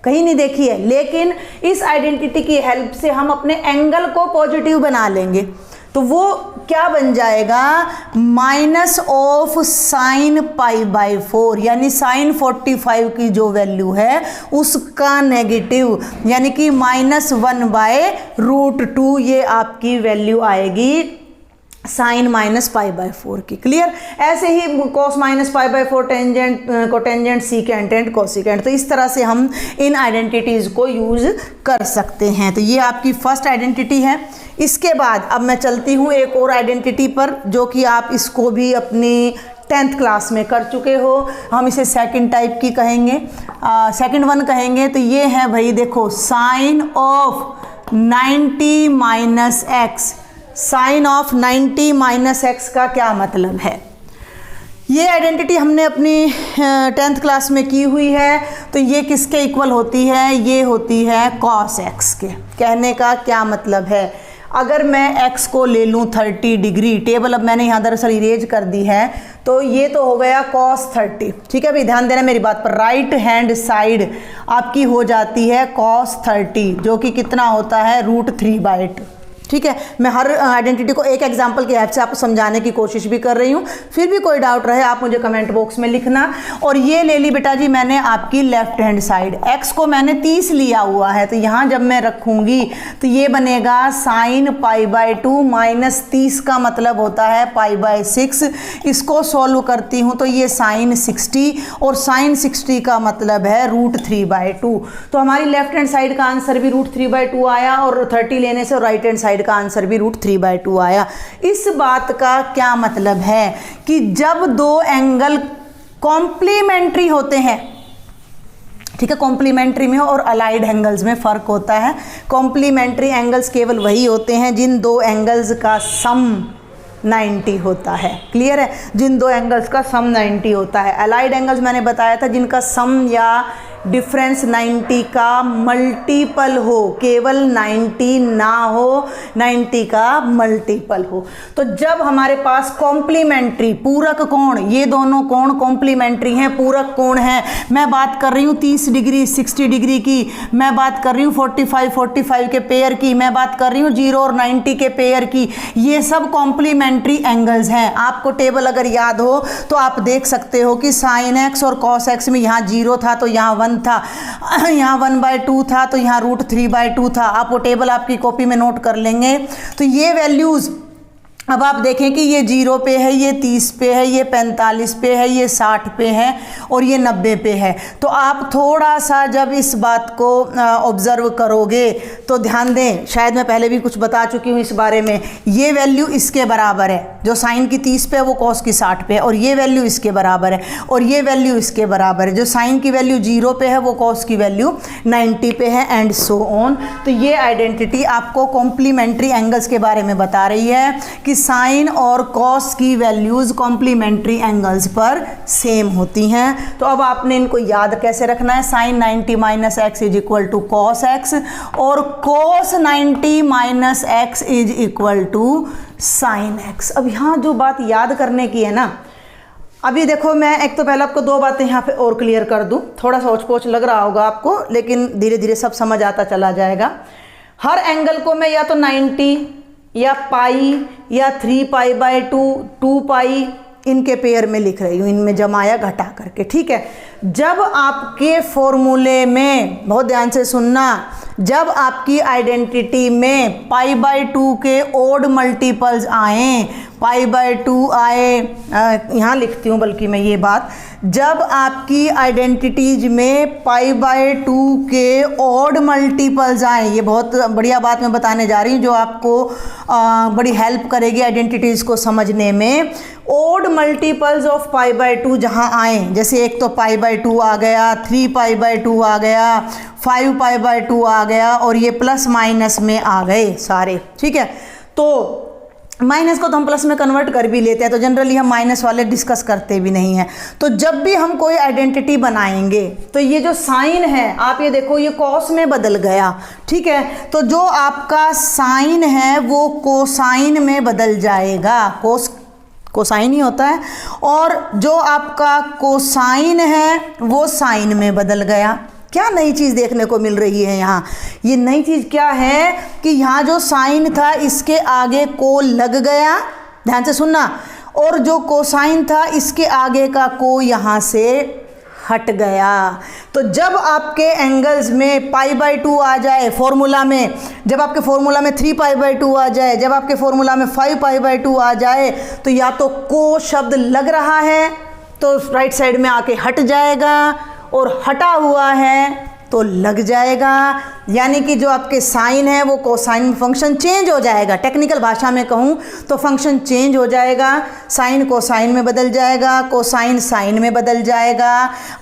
S1: कहीं नहीं देखी है, लेकिन इस आइडेंटिटी की हेल्प से हम अपने एंगल को पॉजिटिव बना लेंगे। तो वो क्या बन जाएगा, माइनस ऑफ साइन π/4, यानी साइन 45 की जो वैल्यू है उसका नेगेटिव, यानी कि -1/√2 ये आपकी वैल्यू आएगी साइन -π/4 की। क्लियर, ऐसे ही cos -π/4 tangent, cotangent, secant and cosecant, तो इस तरह से हम इन आइडेंटिटीज़ को यूज़ कर सकते हैं। तो ये आपकी फर्स्ट आइडेंटिटी है। इसके बाद अब मैं चलती हूँ एक और आइडेंटिटी पर, जो कि आप इसको भी अपनी 10th क्लास में कर चुके हो, हम इसे सेकंड टाइप की कहेंगे, सेकंड वन कहेंगे। तो ये है भाई देखो, sine of 90 -x, sine of 90 -x का क्या मतलब है। ये आइडेंटिटी हमने अपनी 10th क्लास में की हुई है। तो ये किसके इक्वल होती है, ये होती है cos x के। कहने का क्या मतलब है, अगर मैं x को ले लूँ 30 डिग्री, टेबल अब मैंने यहाँ दरअसल इरेज कर दी है, तो ये तो हो गया cos 30। ठीक है, अभी ध्यान देना मेरी बात पर, राइट हैंड साइड आपकी हो जाती है cos 30, जो कि कितना होता है √3/2। ठीक है, मैं हर आइडेंटिटी को एक एग्जांपल की हेल्प से आपको समझाने की कोशिश भी कर रही हूँ। फिर भी कोई डाउट रहे आप मुझे कमेंट बॉक्स में लिखना। और ये ले ली बेटा जी मैंने आपकी लेफ्ट हैंड साइड, x को मैंने 30 लिया हुआ है, तो यहाँ जब मैं रखूँगी तो ये बनेगा साइन π/2 माइनस 30 का मतलब होता है π/6। इसको सॉल्व करती हूँ तो ये साइन 60 और साइन 60 का मतलब है √3/2। तो हमारी लेफ्ट हैंड साइड का आंसर भी √3/2 आया और 30 लेने से राइट हैंड साइड का आंसर भी √3/2 आया। इस बात का क्या मतलब है कि जब दो एंगल कॉम्प्लीमेंट्री होते हैं, ठीक है, कॉम्प्लीमेंट्री में और अलाइड एंगल्स में फ़र्क होता है। कॉम्प्लीमेंट्री एंगल्स केवल वही होते हैं जिन दो एंगल्स का सम 90 होता है। क्लियर है, जिन दो एंगल्स का सम 90 होता है। अलाइड एंगल्स मैंने बताया था जिनका सम या डिफरेंस 90 का मल्टीपल हो, केवल 90 ना हो, 90 का मल्टीपल हो। तो जब हमारे पास कॉम्प्लीमेंट्री पूरक कोण, ये दोनों कोण कॉम्प्लीमेंट्री हैं, पूरक कोण हैं। मैं बात कर रही हूँ 30 डिग्री 60 डिग्री की, मैं बात कर रही हूँ 45 के पेयर की, मैं बात कर रही हूँ 0 और 90 के पेयर की। ये सब कॉम्प्लीमेंट्री एंगल्स हैं। आपको टेबल अगर याद हो तो आप देख सकते हो कि साइन x और कॉस x में यहाँ 0 था तो यहाँ 1 था, यहाँ 1/2 था तो यहाँ √3/2 था। आप वो टेबल आपकी कॉपी में नोट कर लेंगे। तो ये वैल्यूज़ अब आप देखें कि ये 0 पे है, ये 30 पे है, ये 45 पे है, ये 60 पे है और ये 90 पे है। तो आप थोड़ा सा जब इस बात को ऑब्ज़र्व करोगे तो ध्यान दें, शायद मैं पहले भी कुछ बता चुकी हूँ इस बारे में। ये वैल्यू इसके बराबर है, जो साइन की 30 पे है वो कॉस की 60 पे है, और ये वैल्यू इसके बराबर है, और ये वैल्यू इसके बराबर है। जो साइन की वैल्यू 0 पे है वो कॉस की वैल्यू 90 पे है, एंड सो ऑन। तो ये आइडेंटिटी आपको कॉम्प्लीमेंट्री एंगल्स के बारे में बता रही है कि साइन और कॉस की वैल्यूज कॉम्प्लीमेंट्री एंगल्स पर सेम होती हैं। तो अब आपने इनको याद कैसे रखना है, sine 90 minus x is equal to cos x और cos 90 minus x is equal to sine x. अब यहाँ जो बात याद करने की है ना, अभी देखो मैं एक तो पहले आपको दो बातें यहाँ पे और क्लियर कर दूँ। थोड़ा सा ओच-पोच लग रहा होगा आपको, लेकिन धीरे धीरे सब समझ आता चला जाएगा। हर एंगल को मैं या तो 90 या पाई या 3π/2 2π इनके पेयर में लिख रही हूँ, इनमें जमाया घटा करके। ठीक है, जब आपके फॉर्मूले में, बहुत ध्यान से सुनना, जब आपकी आइडेंटिटी में π/2 के ओड मल्टीपल्स आए, π/2 आए, यहाँ लिखती हूँ बल्कि मैं ये बात, जब आपकी आइडेंटिटीज में π/2 के ऑड मल्टीपल्स आए, ये बहुत बढ़िया बात मैं बताने जा रही हूँ जो आपको बड़ी हेल्प करेगी आइडेंटिटीज को समझने में। ऑड मल्टीपल्स ऑफ π/2 जहाँ आए, जैसे एक तो π/2 आ गया, 3π/2 आ गया, 5π/2 आ गया, और ये प्लस माइनस में आ गए सारे। ठीक है, तो माइनस को तो हम प्लस में कन्वर्ट कर भी लेते हैं, तो जनरली हम माइनस वाले डिस्कस करते भी नहीं हैं। तो जब भी हम कोई आइडेंटिटी बनाएंगे तो ये जो साइन है, आप ये देखो ये कॉस में बदल गया। ठीक है, तो जो आपका साइन है वो कोसाइन में बदल जाएगा, कोसाइन ही होता है, और जो आपका कोसाइन है वो साइन में बदल गया। क्या नई चीज़ देखने को मिल रही है यहाँ? ये नई चीज़ क्या है कि यहाँ जो साइन था इसके आगे को लग गया, ध्यान से सुनना, और जो कोसाइन था इसके आगे का को यहाँ से हट गया। तो जब आपके एंगल्स में π/2 आ जाए फॉर्मूला में, जब आपके फॉर्मूला में 3π/2 आ जाए, जब आपके फॉर्मूला में 5π/2 आ जाए, तो या तो को शब्द लग रहा है तो राइट साइड में आके हट जाएगा, और हटा हुआ है तो लग जाएगा। यानी कि जो आपके साइन है वो कोसाइन में फंक्शन चेंज हो जाएगा। टेक्निकल भाषा में कहूँ तो फंक्शन चेंज हो जाएगा, साइन कोसाइन में बदल जाएगा, कोसाइन साइन में बदल जाएगा।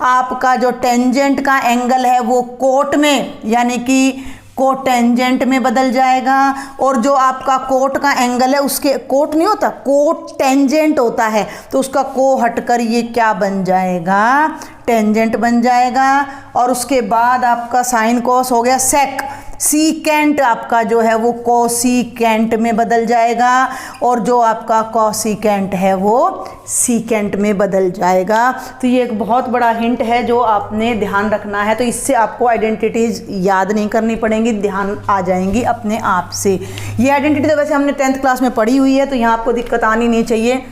S1: आपका जो टेंजेंट का एंगल है वो कोट में, यानी कि कोटेंजेंट में बदल जाएगा, और जो आपका कोट का एंगल है उसके, कोट नहीं होता, कोट टेंजेंट होता है, तो उसका को हटकर ये क्या बन जाएगा, टेंजेंट बन जाएगा, और उसके बाद आपका साइन कॉस हो गया सेक, सीकेंट आपका जो है वो कोसीकेंट में बदल जाएगा, और जो आपका कोसीकेंट है वो सीकेंट में बदल जाएगा। तो ये एक बहुत बड़ा हिंट है जो आपने ध्यान रखना है। तो इससे आपको आइडेंटिटीज़ याद नहीं करनी पड़ेंगी, ध्यान आ जाएंगी अपने आप से। ये आइडेंटिटी तो वैसे हमने 10th क्लास में पढ़ी हुई है, तो यहाँ आपको दिक्कत आनी नहीं चाहिए।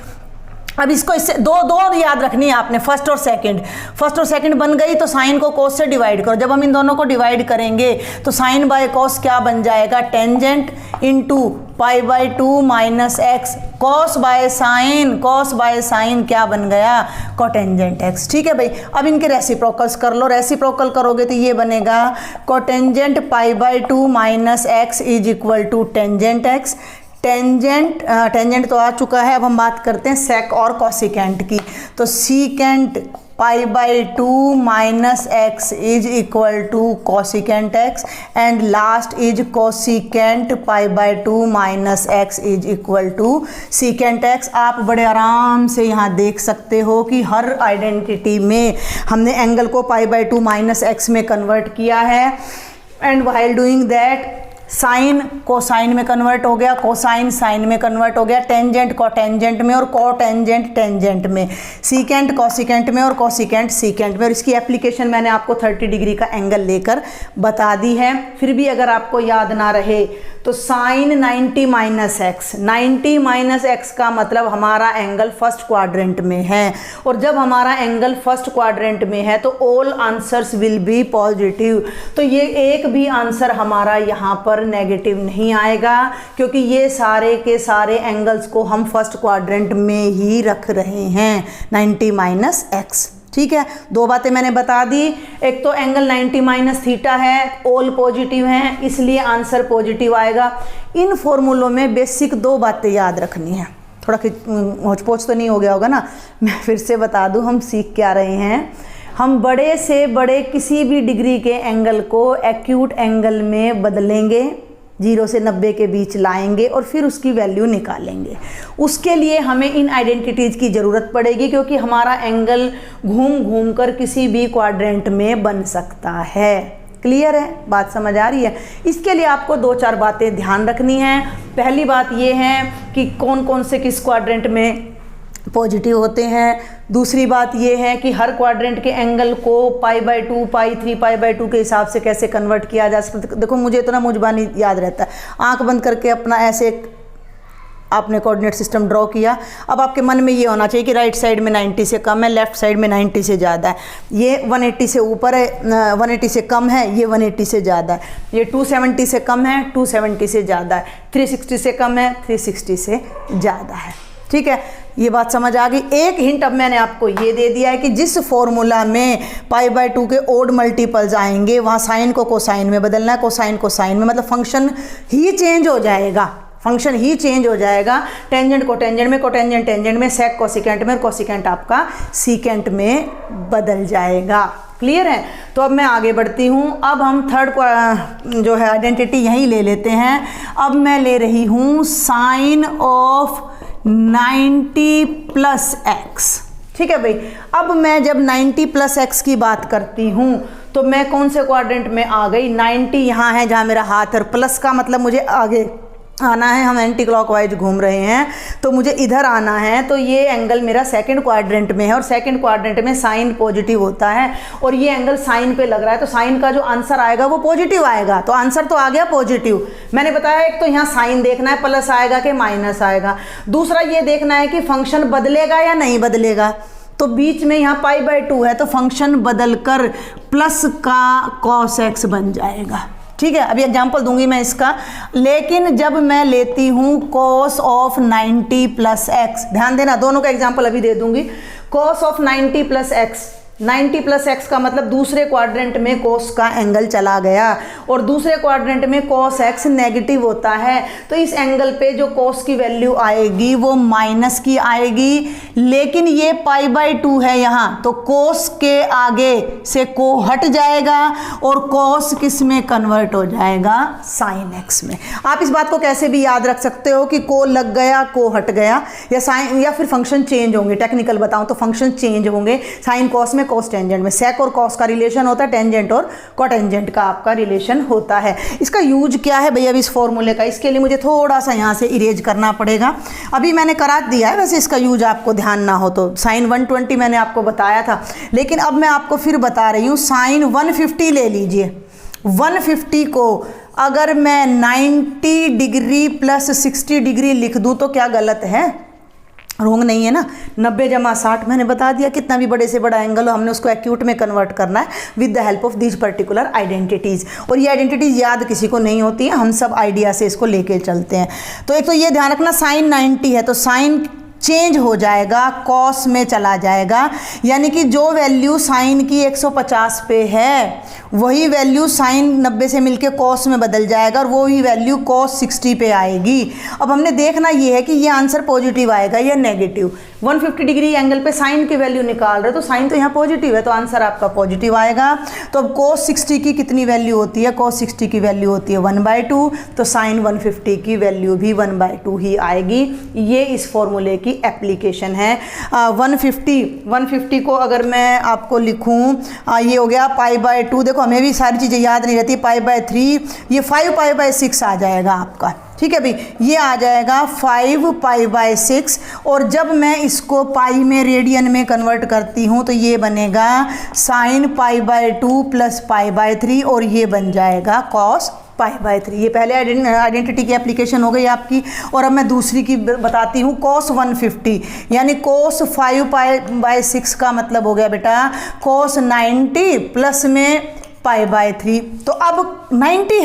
S1: अब इसको इससे दो और याद रखनी है आपने, फर्स्ट और सेकंड बन गई तो साइन को कोस से डिवाइड करो। जब हम इन दोनों को डिवाइड करेंगे तो साइन बाय कोस क्या बन जाएगा, tangent into π/2 minus x, cos by sine क्या बन गया, कोटेंजेंट एक्स। ठीक है भाई, अब इनके रेसिप्रोकल्स कर लो। रेसिप्रोकल करोगे तो ये बनेगा cotangent π/2 minus x is equal to tangent x. Tangent तो आ चुका है, अब हम बात करते हैं सेक और कॉसिकेंट की। तो secant π/2 minus x is equal to cosecant x, and last is cosecant π/2 minus x is equal to secant x. आप बड़े आराम से यहाँ देख सकते हो कि हर आइडेंटिटी में हमने एंगल को π/2 माइनस एक्स में कन्वर्ट किया है, and while doing that sine cosine में कन्वर्ट हो गया, कोसाइन साइन में कन्वर्ट हो गया, टेंजेंट कोटेंजेंट में और कोटेंजेंट टेंजेंट में, सीकेंट कॉसिकेंट में और कॉसिकेंट सीकेंट में। और इसकी एप्लीकेशन मैंने आपको 30 डिग्री का एंगल लेकर बता दी है। फिर भी अगर आपको याद ना रहे तो साइन 90 माइनस एक्स का मतलब हमारा एंगल फर्स्ट क्वाड्रेंट में है, और जब हमारा एंगल फर्स्ट क्वाड्रेंट में है तो all answers will be positive. तो ये एक भी आंसर हमारा यहाँ पर नेगेटिव नहीं आएगा, क्योंकि ये सारे के सारे एंगल्स को हम फर्स्ट क्वाड्रेंट में ही रख रहे हैं, 90 माइनस एक्स। ठीक है, दो बातें मैंने बता दी। एक तो एंगल 90 माइनस थीटा है, ऑल पॉजिटिव हैं, इसलिए आंसर पॉजिटिव आएगा। इन फॉर्मूलों में बेसिक दो बातें याद रखनी है। थोड़ा होच-पोच तो नहीं हो गया होगा ना, मैं फिर से बता दूं हम सीख क्या रहे हैं। हम बड़े से बड़े किसी भी डिग्री के एंगल को एक्यूट एंगल में बदलेंगे, 0 से 90 के बीच लाएंगे और फिर उसकी वैल्यू निकालेंगे। उसके लिए हमें इन आइडेंटिटीज़ की ज़रूरत पड़ेगी, क्योंकि हमारा एंगल घूम कर किसी भी क्वाड्रेंट में बन सकता है। क्लियर है, बात समझ आ रही है? इसके लिए आपको 2-4 बातें ध्यान रखनी हैं। पहली बात ये है कि कौन कौन से किस क्वाड्रेंट में पॉजिटिव होते हैं। दूसरी बात ये है कि हर क्वाड्रेंट के एंगल को π/2, π3, π/2 के हिसाब से कैसे कन्वर्ट किया जा सकता है। देखो मुझे इतना मुजबानी याद रहता है, आंख बंद करके अपना ऐसे आपने कोऑर्डिनेट सिस्टम ड्रॉ किया। अब आपके मन में ये होना चाहिए कि राइट साइड में 90 से कम है, लेफ्ट साइड में 90 से ज़्यादा है, ये 180 से ऊपर है, 180 से कम है, ये 180 से ज़्यादा है, ये 270 से कम है, 270 से ज़्यादा है, 360 से कम है, 360 से ज़्यादा है। ठीक है, ये बात समझ आ गई। एक हिंट अब मैंने आपको ये दे दिया है कि जिस फॉर्मूला में π/2 के ओड मल्टीपल्स आएंगे वहाँ साइन को कोसाइन में बदलना है, कोसाइन को साइन में, मतलब फंक्शन ही चेंज हो जाएगा, फंक्शन ही चेंज हो जाएगा। टेंजेंट कोटेंजेंट में, कोटेंजेंट टेंजेंट में, सेक कोसिकेंट में और कोसिकेंट आपका सीकेंट में बदल जाएगा। क्लियर है? तो अब मैं आगे बढ़ती हूँ। अब हम थर्ड जो है आइडेंटिटी यहीं ले लेते हैं। अब मैं ले रही हूँ साइन ऑफ 90 प्लस एक्स। ठीक है भाई, अब मैं जब 90 प्लस एक्स की बात करती हूँ तो मैं कौन से क्वाड्रेंट में आ गई, 90 यहाँ है जहाँ मेरा हाथ है, और प्लस का मतलब मुझे आगे आना है, हम एंटी क्लॉकवाइज घूम रहे हैं तो मुझे इधर आना है। तो ये एंगल मेरा सेकंड क्वाड्रेंट में है, और सेकंड क्वाड्रेंट में साइन पॉजिटिव होता है, और ये एंगल साइन पे लग रहा है, तो साइन का जो आंसर आएगा वो पॉजिटिव आएगा। तो आंसर तो आ गया पॉजिटिव। मैंने बताया एक तो यहाँ साइन देखना है, प्लस आएगा कि माइनस आएगा, दूसरा ये देखना है कि फंक्शन बदलेगा या नहीं बदलेगा। तो बीच में यहाँ π/2 है तो फंक्शन बदलकर प्लस का cos x बन जाएगा। ठीक है, अभी एग्जाम्पल दूंगी मैं इसका, लेकिन जब मैं लेती हूँ cos ऑफ 90 प्लस एक्स, ध्यान देना दोनों का एग्जाम्पल अभी दे दूंगी। cos of 90 plus x, 90 plus x का मतलब दूसरे क्वाड्रेंट में cos का एंगल चला गया, और दूसरे क्वाड्रेंट में cos x नेगेटिव होता है, तो इस एंगल पे जो cos की वैल्यू आएगी वो माइनस की आएगी। लेकिन ये π/2 है यहाँ, तो cos के आगे से को हट जाएगा और cos किस में कन्वर्ट हो जाएगा, sin x में। आप इस बात को कैसे भी याद रख सकते हो कि को लग गया, को हट गया, या साइन, या फिर फंक्शन चेंज होंगे। टेक्निकल बताऊँ तो फंक्शन चेंज होंगे, साइन cos में में कोस टेंजेंट में। सेक और कॉस का रिलेशन होता है, टेंजेंट और कोटेंजेंट का आपका रिलेशन होता है। इसका यूज क्या है भैया इस फॉर्मूले का, इसके लिए मुझे थोड़ा सा यहाँ से इरेज करना पड़ेगा। अभी मैंने करा दिया है, वैसे इसका यूज आपको ध्यान ना हो तो साइन 120 मैंने आपको बताया था, लेकिन अब मैं आपको फिर बता रही हूँ। साइन 150 ले लीजिए, 150 को अगर मैं 90 डिग्री प्लस 60 डिग्री लिख दूँ तो क्या गलत है? रोंग नहीं है ना। 90 जमा 60 मैंने बता दिया, कितना भी बड़े से बड़ा एंगल हो हमने उसको एक्यूट में कन्वर्ट करना है with the help of these particular identities. और ये आइडेंटिटीज़ याद किसी को नहीं होती है, हम सब आइडिया से इसको लेके चलते हैं। तो एक तो ये ध्यान रखना, साइन 90 है तो साइन चेंज हो जाएगा, कॉस में चला जाएगा, यानी कि जो वैल्यू साइन की 150 पे है वही वैल्यू साइन 90 से मिलके कॉस में बदल जाएगा और वही वैल्यू कॉस 60 पे आएगी। अब हमने देखना ये है कि ये आंसर पॉजिटिव आएगा या नेगेटिव। 150 डिग्री एंगल पे साइन की वैल्यू निकाल रहे तो साइन तो यहाँ पॉजिटिव है तो आंसर आपका पॉजिटिव आएगा। तो अब cos 60 की कितनी वैल्यू होती है? cos 60 की वैल्यू होती है 1/2, तो साइन 150 की वैल्यू भी 1/2 ही आएगी। ये इस फॉर्मूले की एप्लीकेशन है। 150 को अगर मैं आपको लिखूँ, ये हो गया π/2। देखो हमें भी सारी चीज़ें याद नहीं रहती, π/3, ये 5π/6 आ जाएगा आपका, ठीक है भाई, ये आ जाएगा 5π/6। और जब मैं इसको पाई में रेडियन में कन्वर्ट करती हूँ तो ये बनेगा साइन π/2 प्लस π/3 और ये बन जाएगा cos π/3। ये पहले आइडेंटिटी की एप्लीकेशन हो गई आपकी। और अब मैं दूसरी की बताती हूँ, cos 150 यानी cos 5π/6 का मतलब हो गया बेटा cos 90 प्लस में π/3। तो अब 90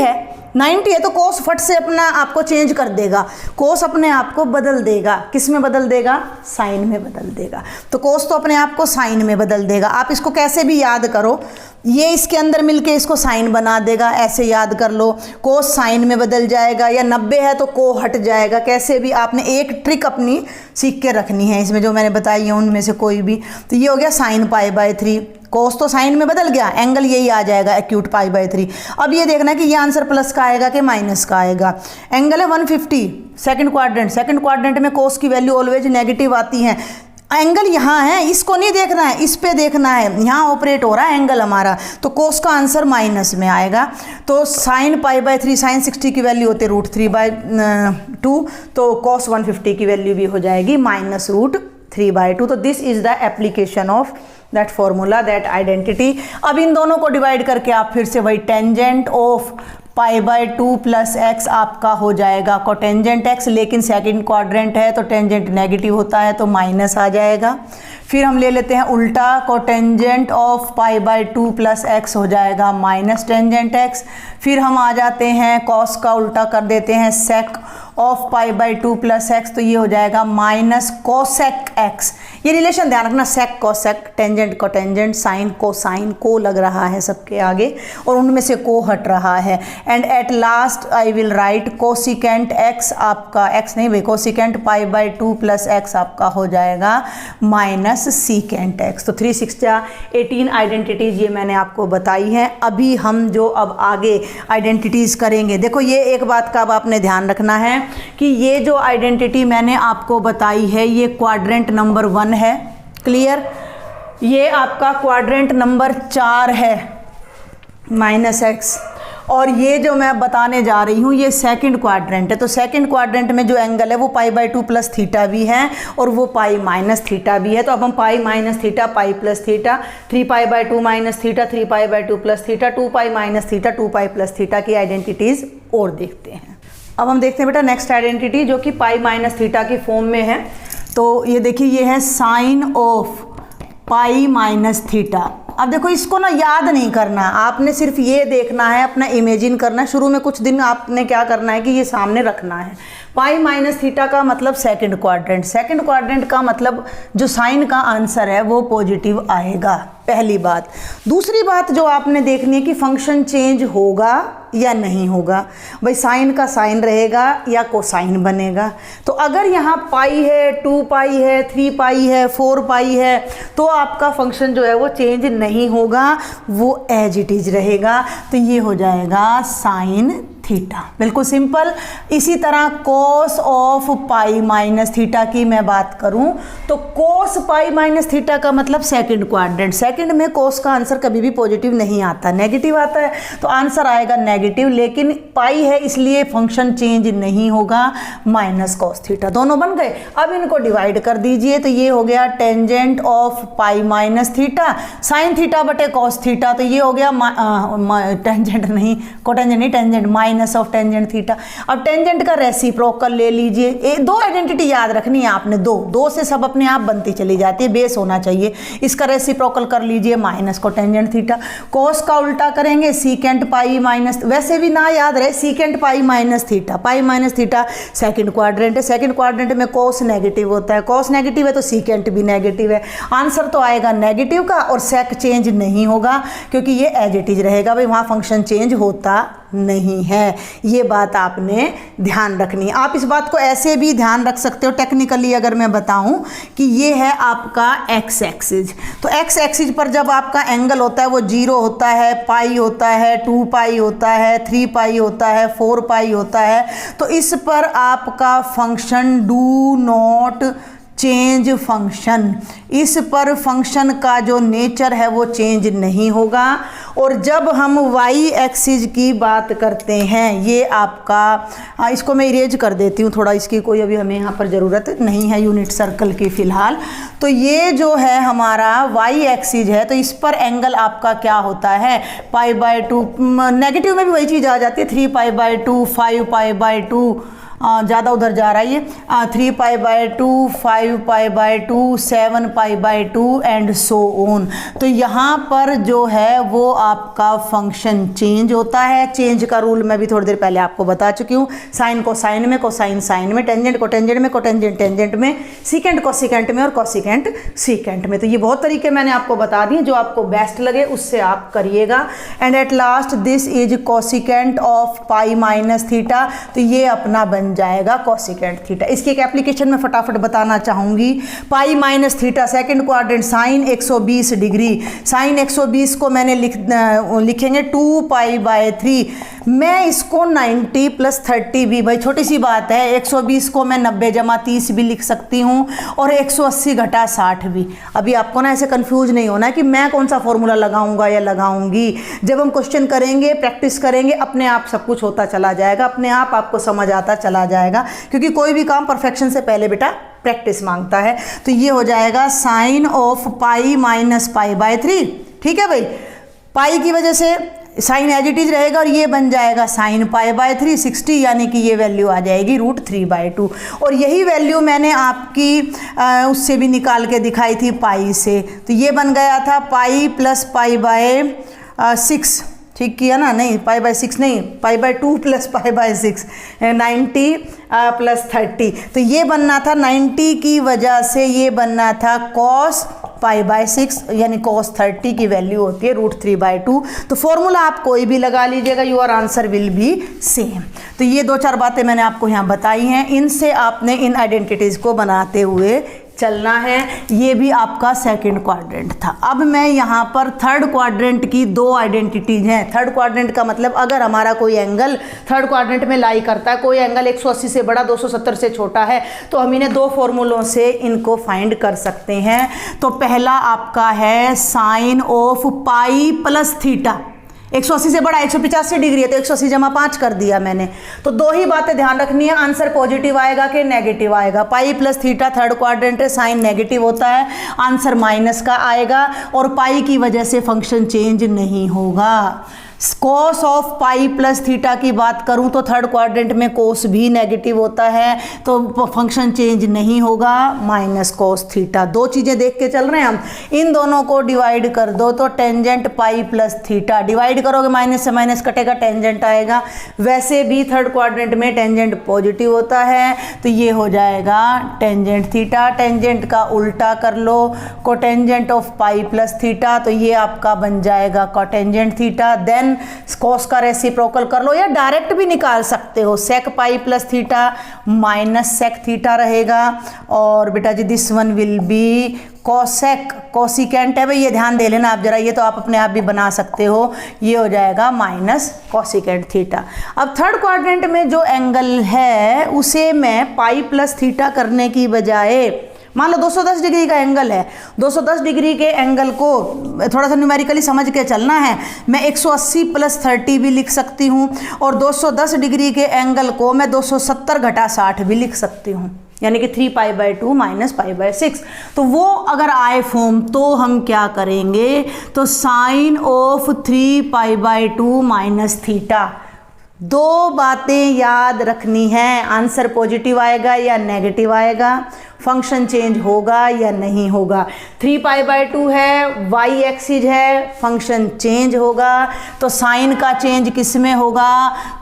S1: है तो कोस फट से अपना आपको चेंज कर देगा, कोस अपने आप को बदल देगा। किस में बदल देगा? साइन में बदल देगा। तो कोस तो अपने आप को साइन में बदल देगा। आप इसको कैसे भी याद करो, ये इसके अंदर मिलके इसको साइन बना देगा, ऐसे याद कर लो। कोस साइन में बदल जाएगा, या 90 है तो को हट जाएगा। कैसे भी आपने एक ट्रिक अपनी सीख के रखनी है इसमें जो मैंने बताई है उनमें से कोई भी। तो ये हो गया साइन π/3, कोस तो साइन में बदल गया, एंगल यही आ जाएगा एक्यूट π/3। अब ये देखना कि ये आंसर प्लस का आएगा कि माइनस का आएगा। एंगल है 150, सेकंड क्वाड्रेंट में कोस की वैल्यू ऑलवेज नेगेटिव आती है। एंगल यहाँ है, इसको नहीं देखना है, इस पे देखना है, यहाँ ऑपरेट हो रहा है एंगल हमारा, तो कोस का आंसर माइनस में आएगा। तो साइन π/3, साइन 60 की वैल्यू होती है √3/2, तो cos 150 की वैल्यू भी हो जाएगी -√3/2। तो this is the application of that formula, that identity. अब इन दोनों को डिवाइड करके आप फिर से वही टेंजेंट ऑफ π/2 प्लस x आपका हो जाएगा कोटेंजेंट x, लेकिन सेकंड क्वाड्रेंट है तो टेंजेंट नेगेटिव होता है तो माइनस आ जाएगा। फिर हम ले लेते हैं उल्टा, कोटेंजेंट ऑफ π/2 प्लस x हो जाएगा माइनस टेंजेंट x। फिर हम आ जाते हैं कॉस का उल्टा कर देते हैं, सेक ऑफ π/2 प्लस x, तो ये हो जाएगा माइनस कोसेक x। ये रिलेशन ध्यान रखना, sec cosec, tangent cotangent, sine cosine, को लग रहा है सबके आगे और उनमें से को हट रहा है। And at last I will write cosecant x आपका, x नहीं भाई, कोसिकेंट π/2 प्लस x आपका हो जाएगा माइनस सीकेंट x। तो 3 6 18 आइडेंटिटीज़ ये मैंने आपको बताई हैं। अभी हम जो अब आगे आइडेंटिटीज़ करेंगे, देखो ये एक बात का अब आपने ध्यान रखना है कि ये जो आइडेंटिटी मैंने आपको बताई है ये क्वाड्रेंट नंबर 1 है, क्लियर। ये आपका क्वाड्रेंट नंबर 4 है -x, और ये जो मैं बताने जा रही हूँ ये सेकंड क्वाड्रेंट है। तो सेकंड क्वाड्रेंट में जो एंगल है वो π/2 प्लस थीटा भी है और वो पाई माइनस थीटा भी है। तो अब हम pi minus theta, pi plus theta, 3π/2 minus theta, 3π/2 plus theta, 2π minus theta, 2π plus theta की आइडेंटिटीज़ और देखते हैं। अब हम देखते हैं बेटा नेक्स्ट आइडेंटिटी जो कि पाई माइनस थीटा की फॉर्म में है। तो ये देखिए ये है sine of pi minus theta. अब देखो इसको ना याद नहीं करना, आपने सिर्फ ये देखना है, अपना इमेजिन करना है। शुरू में कुछ दिन आपने क्या करना है कि ये सामने रखना है। पाई माइनस थीटा का मतलब सेकंड क्वाड्रेंट का मतलब जो साइन का आंसर है वो पॉजिटिव आएगा, पहली बात। दूसरी बात जो आपने देखनी है कि फंक्शन चेंज होगा या नहीं होगा। भाई साइन का साइन रहेगा या कोसाइन बनेगा। तो अगर यहाँ पाई है, 2π है, 3π है, 4π है तो आपका फंक्शन जो है वो चेंज नहीं होगा, वो एज इट इज रहेगा। तो ये हो जाएगा साइन थीटा, बिल्कुल सिंपल। इसी तरह cos of pi minus theta की मैं बात करूं तो कोस पाई माइनस थीटा का मतलब सेकंड क्वाड्रेंट। सेकंड में कोस का आंसर कभी भी पॉजिटिव नहीं आता, नेगेटिव आता है, तो आंसर आएगा नेगेटिव। लेकिन पाई है इसलिए फंक्शन चेंज नहीं होगा, माइनस कोस थीटा। दोनों बन गए। अब इनको डिवाइड कर दीजिए तो ये हो गया tangent of pi minus theta sine theta बटे कोस थीटा, तो ये हो गया टेंजेंट नहीं, कोटेंजेंट नहीं, tangent minus of tangent theta. अब टेंजेंट का रेसिप्रोकल ले लीजिए। दो आइडेंटिटी याद रखनी है आपने, दो से सब अपने आप बनती चली जाती है, बेस होना चाहिए। इसका रेसिप्रोकल कर लीजिए माइनस कोटेंजेंट थीटा। कोस का उल्टा करेंगे सीकेंट पाई माइनस, वैसे भी ना याद रहे सीकेंट पाई माइनस थीटा। पाई माइनस थीटा सेकंड क्वाड्रेंट है, सेकंड क्वाड्रेंट में कोस नेगेटिव होता है, कोस नेगेटिव है तो सीकेंट भी नेगेटिव है। आंसर तो आएगा नेगेटिव का और सेक चेंज नहीं होगा क्योंकि ये एज इट इज रहेगा, भाई वहाँ फंक्शन चेंज होता नहीं है। ये बात आपने ध्यान रखनी है। आप इस बात को ऐसे भी ध्यान रख सकते हो टेक्निकली, अगर मैं बताऊं कि ये है आपका एक्स एक्सिस, तो एक्स एक्सिस पर जब आपका एंगल होता है वो 0 होता है, पाई होता है, 2 पाई होता है, 3 पाई होता है, 4 पाई होता है, तो इस पर आपका function do not change function, इस पर फंक्शन का जो नेचर है वो चेंज नहीं होगा। और जब हम वाई एक्सिस की बात करते हैं, ये आपका इसको मैं इरेज कर देती हूँ थोड़ा, इसकी कोई अभी हमें यहाँ पर ज़रूरत नहीं है यूनिट सर्कल की फ़िलहाल। तो ये जो है हमारा वाई एक्सिस है, तो इस पर एंगल आपका क्या होता है, पाई बाय 2, नेगेटिव में भी वही चीज़ आ जाती है, 3 पाई बाय 2, 5 पाई बाय 2, ज़्यादा उधर जा रहा है ये, 3 pi by 2, 5 pi by 2, 7 pi by 2 and so on. तो यहाँ पर जो है वो आपका फंक्शन चेंज होता है। चेंज का रूल मैं भी थोड़ी देर पहले आपको बता चुकी हूँ, साइन को साइन में, कोसाइन साइन में, टेंजेंट को टेंजेंट में, कोटेंजेंट टेंजेंट में, सीकेंट को सीकेंट में और कोसिकेंट सीकेंट में। तो ये बहुत तरीके मैंने आपको बता दिए, जो आपको बेस्ट लगे उससे आप करिएगा। And at last this is cosecant of pi minus theta, तो ये अपना बन जाएगा कोसिकेंट थीटा। इसकी एक एप्लीकेशन में फटाफट बताना चाहूंगी। Pi minus theta second quadrant sine 120 degree, sine 120 को मैंने लिखेंगे 2 पाई बाय 3। मैं इसको 90 + 30 भी, भाई छोटी सी बात है, 120 को मैं 90 + 30 भी लिख सकती हूँ और 180 - 60 भी। अभी आपको ना ऐसे कंफ्यूज नहीं होना है कि मैं कौन सा फॉर्मूला लगाऊंगा या लगाऊंगी। जब हम क्वेश्चन करेंगे, प्रैक्टिस करेंगे, अपने आप सब कुछ होता चला जाएगा, अपने आप आपको समझ आता चला जाएगा, क्योंकि कोई भी काम परफेक्शन से पहले बेटा प्रैक्टिस मांगता है। तो ये हो जाएगा sine of pi minus pi by 3, ठीक है भाई। पाई की वजह से साइन एज इट इज रहेगा और ये बन जाएगा साइन पाई बाय 3 60, यानी कि ये वैल्यू आ जाएगी √3/2। और यही वैल्यू मैंने आपकी उससे भी निकाल के दिखाई थी पाई से, तो ये बन गया था पाई + पाई बाय 6, ठीक किया ना, नहीं पाई बाय 6 नहीं, पाई बाय 2 + पाई बाय 6, 90 + 30। तो ये बनना था 90 की वजह से ये बनना था cos पाई बाय 6, यानी cos 30 की वैल्यू होती है √3/2। तो फॉर्मूला आप कोई भी लगा लीजिएगा, your answer will be same. तो ये 2-4 बातें मैंने आपको यहाँ बताई हैं, इनसे आपने इन आइडेंटिटीज़ को बनाते हुए चलना है। ये भी आपका सेकंड क्वाड्रेंट था। अब मैं यहाँ पर थर्ड क्वाड्रेंट की 2 आइडेंटिटीज हैं। थर्ड क्वाड्रेंट का मतलब अगर हमारा कोई एंगल थर्ड क्वाड्रेंट में लाई करता है, कोई एंगल 180 से बड़ा 270 से छोटा है, तो हम इन्हें 2 फॉर्मूलों से इनको फाइंड कर सकते हैं। तो पहला आपका है sine of pi plus theta, 180 से बड़ा 185 डिग्री है तो 180 + 5 कर दिया मैंने। तो 2 ही बातें ध्यान रखनी है, आंसर पॉजिटिव आएगा कि नेगेटिव आएगा। पाई प्लस थीटा थर्ड क्वाड्रेंट है, साइन नेगेटिव होता है, आंसर माइनस का आएगा और पाई की वजह से फंक्शन चेंज नहीं होगा। Cos of pi plus theta की बात करूं तो थर्ड क्वाड्रेंट में कोस भी नेगेटिव होता है, तो फंक्शन चेंज नहीं होगा, माइनस कोस थीटा। 2 चीज़ें देख के चल रहे हैं हम, इन दोनों को डिवाइड कर दो तो टेंजेंट पाई प्लस थीटा, डिवाइड करोगे माइनस से माइनस कटेगा, टेंजेंट आएगा। वैसे भी थर्ड क्वाड्रेंट में टेंजेंट पॉजिटिव होता है, तो ये हो जाएगा टेंजेंट थीटा। टेंजेंट का उल्टा कर लो, cotangent of pi plus theta, तो ये आपका बन जाएगा cotangent theta. Then then cos का रेसिप्रोकल कर लो, या डायरेक्ट भी निकाल सकते हो, sec pi plus theta minus sec theta रहेगा। और बेटा जी this one will be cosec, cosecant है भाई, ये ध्यान दे लेना आप जरा, ये तो आप अपने आप भी बना सकते हो, ये हो जाएगा माइनस कॉसिकेंट थीटा। अब थर्ड क्वाड्रेंट में जो एंगल है उसे मैं पाई प्लस थीटा करने की बजाय, मान लो 210 डिग्री का एंगल है, 210 डिग्री के एंगल को थोड़ा सा न्यूमेरिकली समझ के चलना है, मैं 180 प्लस 30 भी लिख सकती हूँ, और 210 डिग्री के एंगल को मैं 270 घटा 60 भी लिख सकती हूँ, यानी कि 3π/2 माइनस π/6। तो वो अगर आए फॉर्म तो हम क्या करेंगे, तो साइन ऑफ 3π/2 माइनस थीटा, दो बातें याद रखनी है, आंसर पॉजिटिव आएगा या नेगेटिव आएगा, फंक्शन चेंज होगा या नहीं होगा। 3π/2 है, y एक्सिस है, फंक्शन चेंज होगा, तो साइन का चेंज किस में होगा,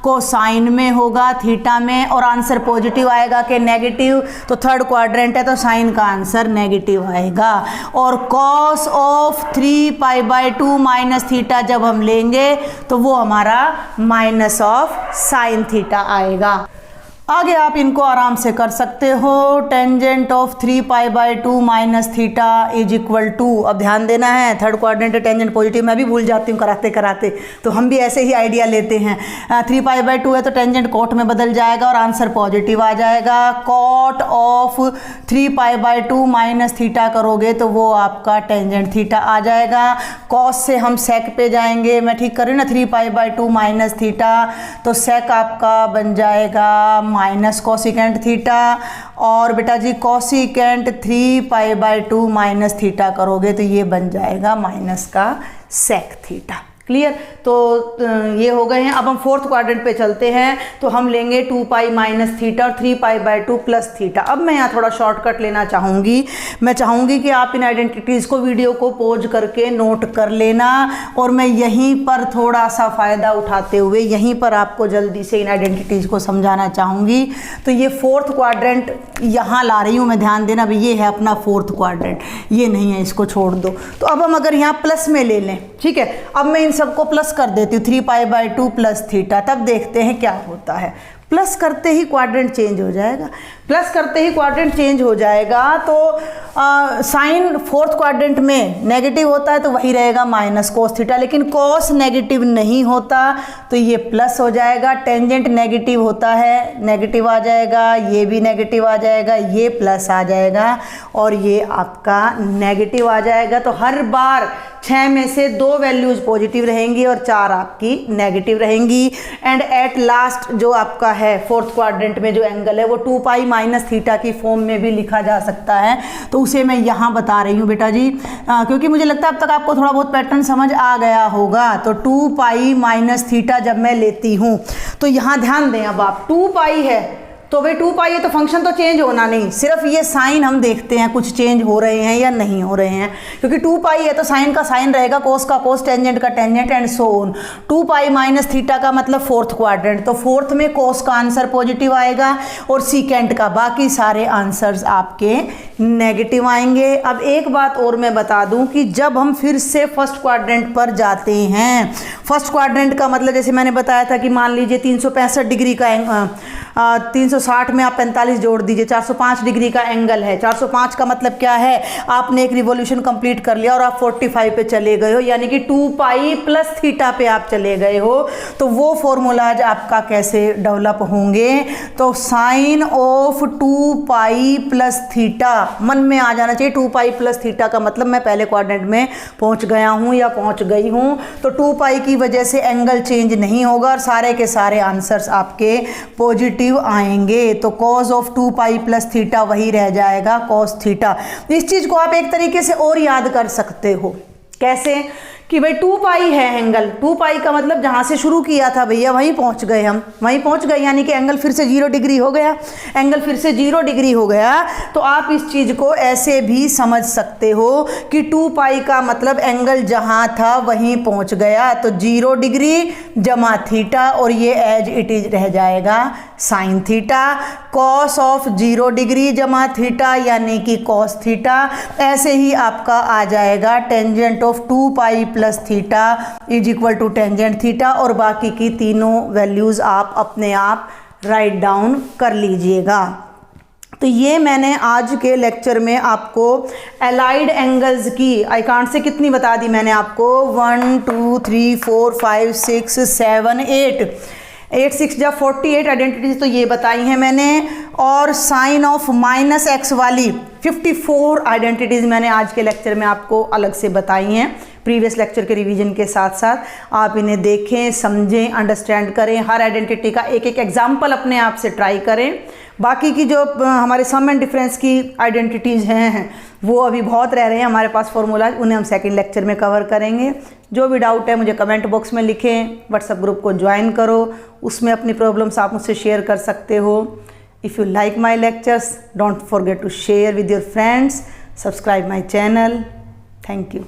S1: कोसाइन में होगा, थीटा में, और आंसर पॉजिटिव आएगा कि नेगेटिव, तो थर्ड क्वाड्रेंट है तो साइन का आंसर नेगेटिव आएगा। और कॉस ऑफ 3π/2 माइनस थीटा जब हम लेंगे तो वो हमारा माइनस ऑफ साइन थीटा आएगा। आगे आप इनको आराम से कर सकते हो, tangent of 3π/2 minus theta is equal to, अब ध्यान देना है थर्ड क्वाड्रेंट टेंजेंट पॉजिटिव, मैं भी भूल जाती हूँ कराते कराते, तो हम भी ऐसे ही आइडिया लेते हैं। 3π/2 है तो टेंजेंट कॉट में बदल जाएगा और आंसर पॉजिटिव आ जाएगा। कॉट ऑफ 3π/2 माइनस थीटा करोगे तो वो आपका टेंजेंट थीटा आ जाएगा। कॉस से हम सेक पे जाएंगे, मैं ठीक कर रही हूँ ना, 3π/2 माइनस थीटा, तो सेक आपका बन जाएगा माइनस कोसिकेंट थीटा, और बेटा जी कोसिकेंट 3π/2 माइनस थीटा करोगे तो ये बन जाएगा माइनस का सेक थीटा। क्लियर? तो ये हो गए हैं। अब हम फोर्थ क्वाड्रेंट पे चलते हैं, तो हम लेंगे 2π माइनस थीटा और 3π/2 प्लस थीटा। अब मैं यहाँ थोड़ा शॉर्टकट लेना चाहूँगी, मैं चाहूँगी कि आप इन आइडेंटिटीज़ को वीडियो को पॉज करके नोट कर लेना, और मैं यहीं पर थोड़ा सा फ़ायदा उठाते हुए यहीं पर आपको जल्दी से इन आइडेंटिटीज़ को समझाना चाहूँगी। तो ये फोर्थ क्वाड्रेंट यहाँ ला रही हूँ मैं, ध्यान देना भाई, ये है अपना फोर्थ क्वाड्रेंट, ये नहीं है, इसको छोड़ दो। तो अब हम अगर यहाँ प्लस में ले लें, ठीक है, अब मैं इन सबको प्लस कर देती हूँ, 3π/2 प्लस थीटा, तब देखते हैं क्या होता है। प्लस करते ही क्वाड्रेंट चेंज हो जाएगा, प्लस करते ही क्वाड्रेंट चेंज हो जाएगा। तो साइन फोर्थ क्वाड्रेंट में नेगेटिव होता है तो वही रहेगा माइनस कोस थीटा, लेकिन कोस नेगेटिव नहीं होता तो ये प्लस हो जाएगा। टेंजेंट नेगेटिव होता है, नेगेटिव आ जाएगा, ये भी नेगेटिव आ जाएगा, ये प्लस आ जाएगा, और ये आपका नेगेटिव आ जाएगा। तो हर बार 6 में से 2 वैल्यूज पॉजिटिव रहेंगी और 4 आपकी नेगेटिव रहेंगी। एंड एट लास्ट जो आपका है फोर्थ क्वाड्रेंट में जो एंगल है वो 2π माइनस थीटा की फॉर्म में भी लिखा जा सकता है, तो उसे मैं यहाँ बता रही हूँ बेटा जी, क्योंकि मुझे लगता है अब तक आपको थोड़ा बहुत पैटर्न समझ आ गया होगा। तो 2π माइनस थीटा जब मैं लेती हूँ तो यहाँ ध्यान दें, अब आप 2π है तो भाई 2π है तो फंक्शन तो चेंज होना नहीं, सिर्फ ये साइन हम देखते हैं कुछ चेंज हो रहे हैं या नहीं हो रहे हैं, क्योंकि 2π है तो साइन का साइन रहेगा, कोस का कोस, टेंजेंट का tangent, and so on. 2π minus theta का मतलब फोर्थ क्वाड्रेंट, तो फोर्थ में कोस का आंसर पॉजिटिव आएगा और सीकेंट का बाकी सारे आंसर्स आपके नेगेटिव आएंगे। अब एक बात और मैं बता दूं कि जब हम फिर से फर्स्ट क्वाड्रेंट पर जाते हैं, फर्स्ट क्वाड्रेंट का मतलब जैसे मैंने बताया था कि मान लीजिए 365 डिग्री का 360 में आप 45 जोड़ दीजिए, 405 डिग्री का एंगल है। 405 का मतलब क्या है, आपने एक रिवॉल्यूशन कंप्लीट कर लिया और आप 45 पे चले गए हो, यानी कि 2π प्लस थीटा पे आप चले गए हो। तो वो फॉर्मूलाज आपका कैसे डेवलप होंगे, तो साइन ऑफ 2π प्लस थीटा मन में आ जाना चाहिए। 2π प्लस थीटा का मतलब मैं पहले क्वाड्रेंट में पहुंच गया हूं या पहुंच गई हूं, तो 2π की वजह से एंगल चेंज नहीं होगा और सारे के सारे आंसर्स आपके पॉजिटिव आएंगे। तो कॉस ऑफ 2π प्लस थीटा वही रह जाएगा कॉस थीटा। इस चीज को आप एक तरीके से और याद कर सकते हो, कैसे कि भाई 2π है एंगल, 2π का मतलब जहाँ से शुरू किया था भैया वहीं पहुँच गए हम, वहीं पहुँच गए, यानी कि एंगल फिर से 0 डिग्री हो गया, एंगल फिर से 0 डिग्री हो गया। तो आप इस चीज़ को ऐसे भी समझ सकते हो कि 2π का मतलब एंगल जहाँ था वहीं पहुँच गया, तो 0 डिग्री जमा थीटा और ये एज इट इज रह जाएगा sine theta, cos of 0 degree जमा थीटा यानी कि कॉस थीटा। ऐसे ही आपका आ जाएगा tangent of 2 pi plus theta is equal to tangent theta, और बाकी की तीनों वैल्यूज़ आप अपने आप राइट डाउन कर लीजिएगा। तो ये मैंने आज के लेक्चर में आपको एलाइड एंगल्स की आइकांट से कितनी बता दी मैंने आपको, 1 2 3 4 5 6 7 8 6 जा 48 आइडेंटिटीज तो ये बताई हैं मैंने, और साइन ऑफ -x वाली 54 आइडेंटिटीज मैंने आज के लेक्चर में आपको अलग से बताई हैं। प्रीवियस लेक्चर के रिवीजन के साथ साथ आप इन्हें देखें, समझें, अंडरस्टैंड करें, हर आइडेंटिटी का एक एक एग्जाम्पल अपने आप से ट्राई करें। बाकी की जो हमारे सम एंड डिफरेंस की आइडेंटिटीज़ हैं वो अभी बहुत रह रहे हैं हमारे पास फॉर्मूलाज, उन्हें हम सेकंड लेक्चर में कवर करेंगे। जो भी डाउट है मुझे कमेंट बॉक्स में लिखें, व्हाट्सएप ग्रुप को ज्वाइन करो, उसमें अपनी प्रॉब्लम्स आप मुझसे शेयर कर सकते हो। If you like my lectures don't forget to share with your friends, subscribe my channel. Thank you.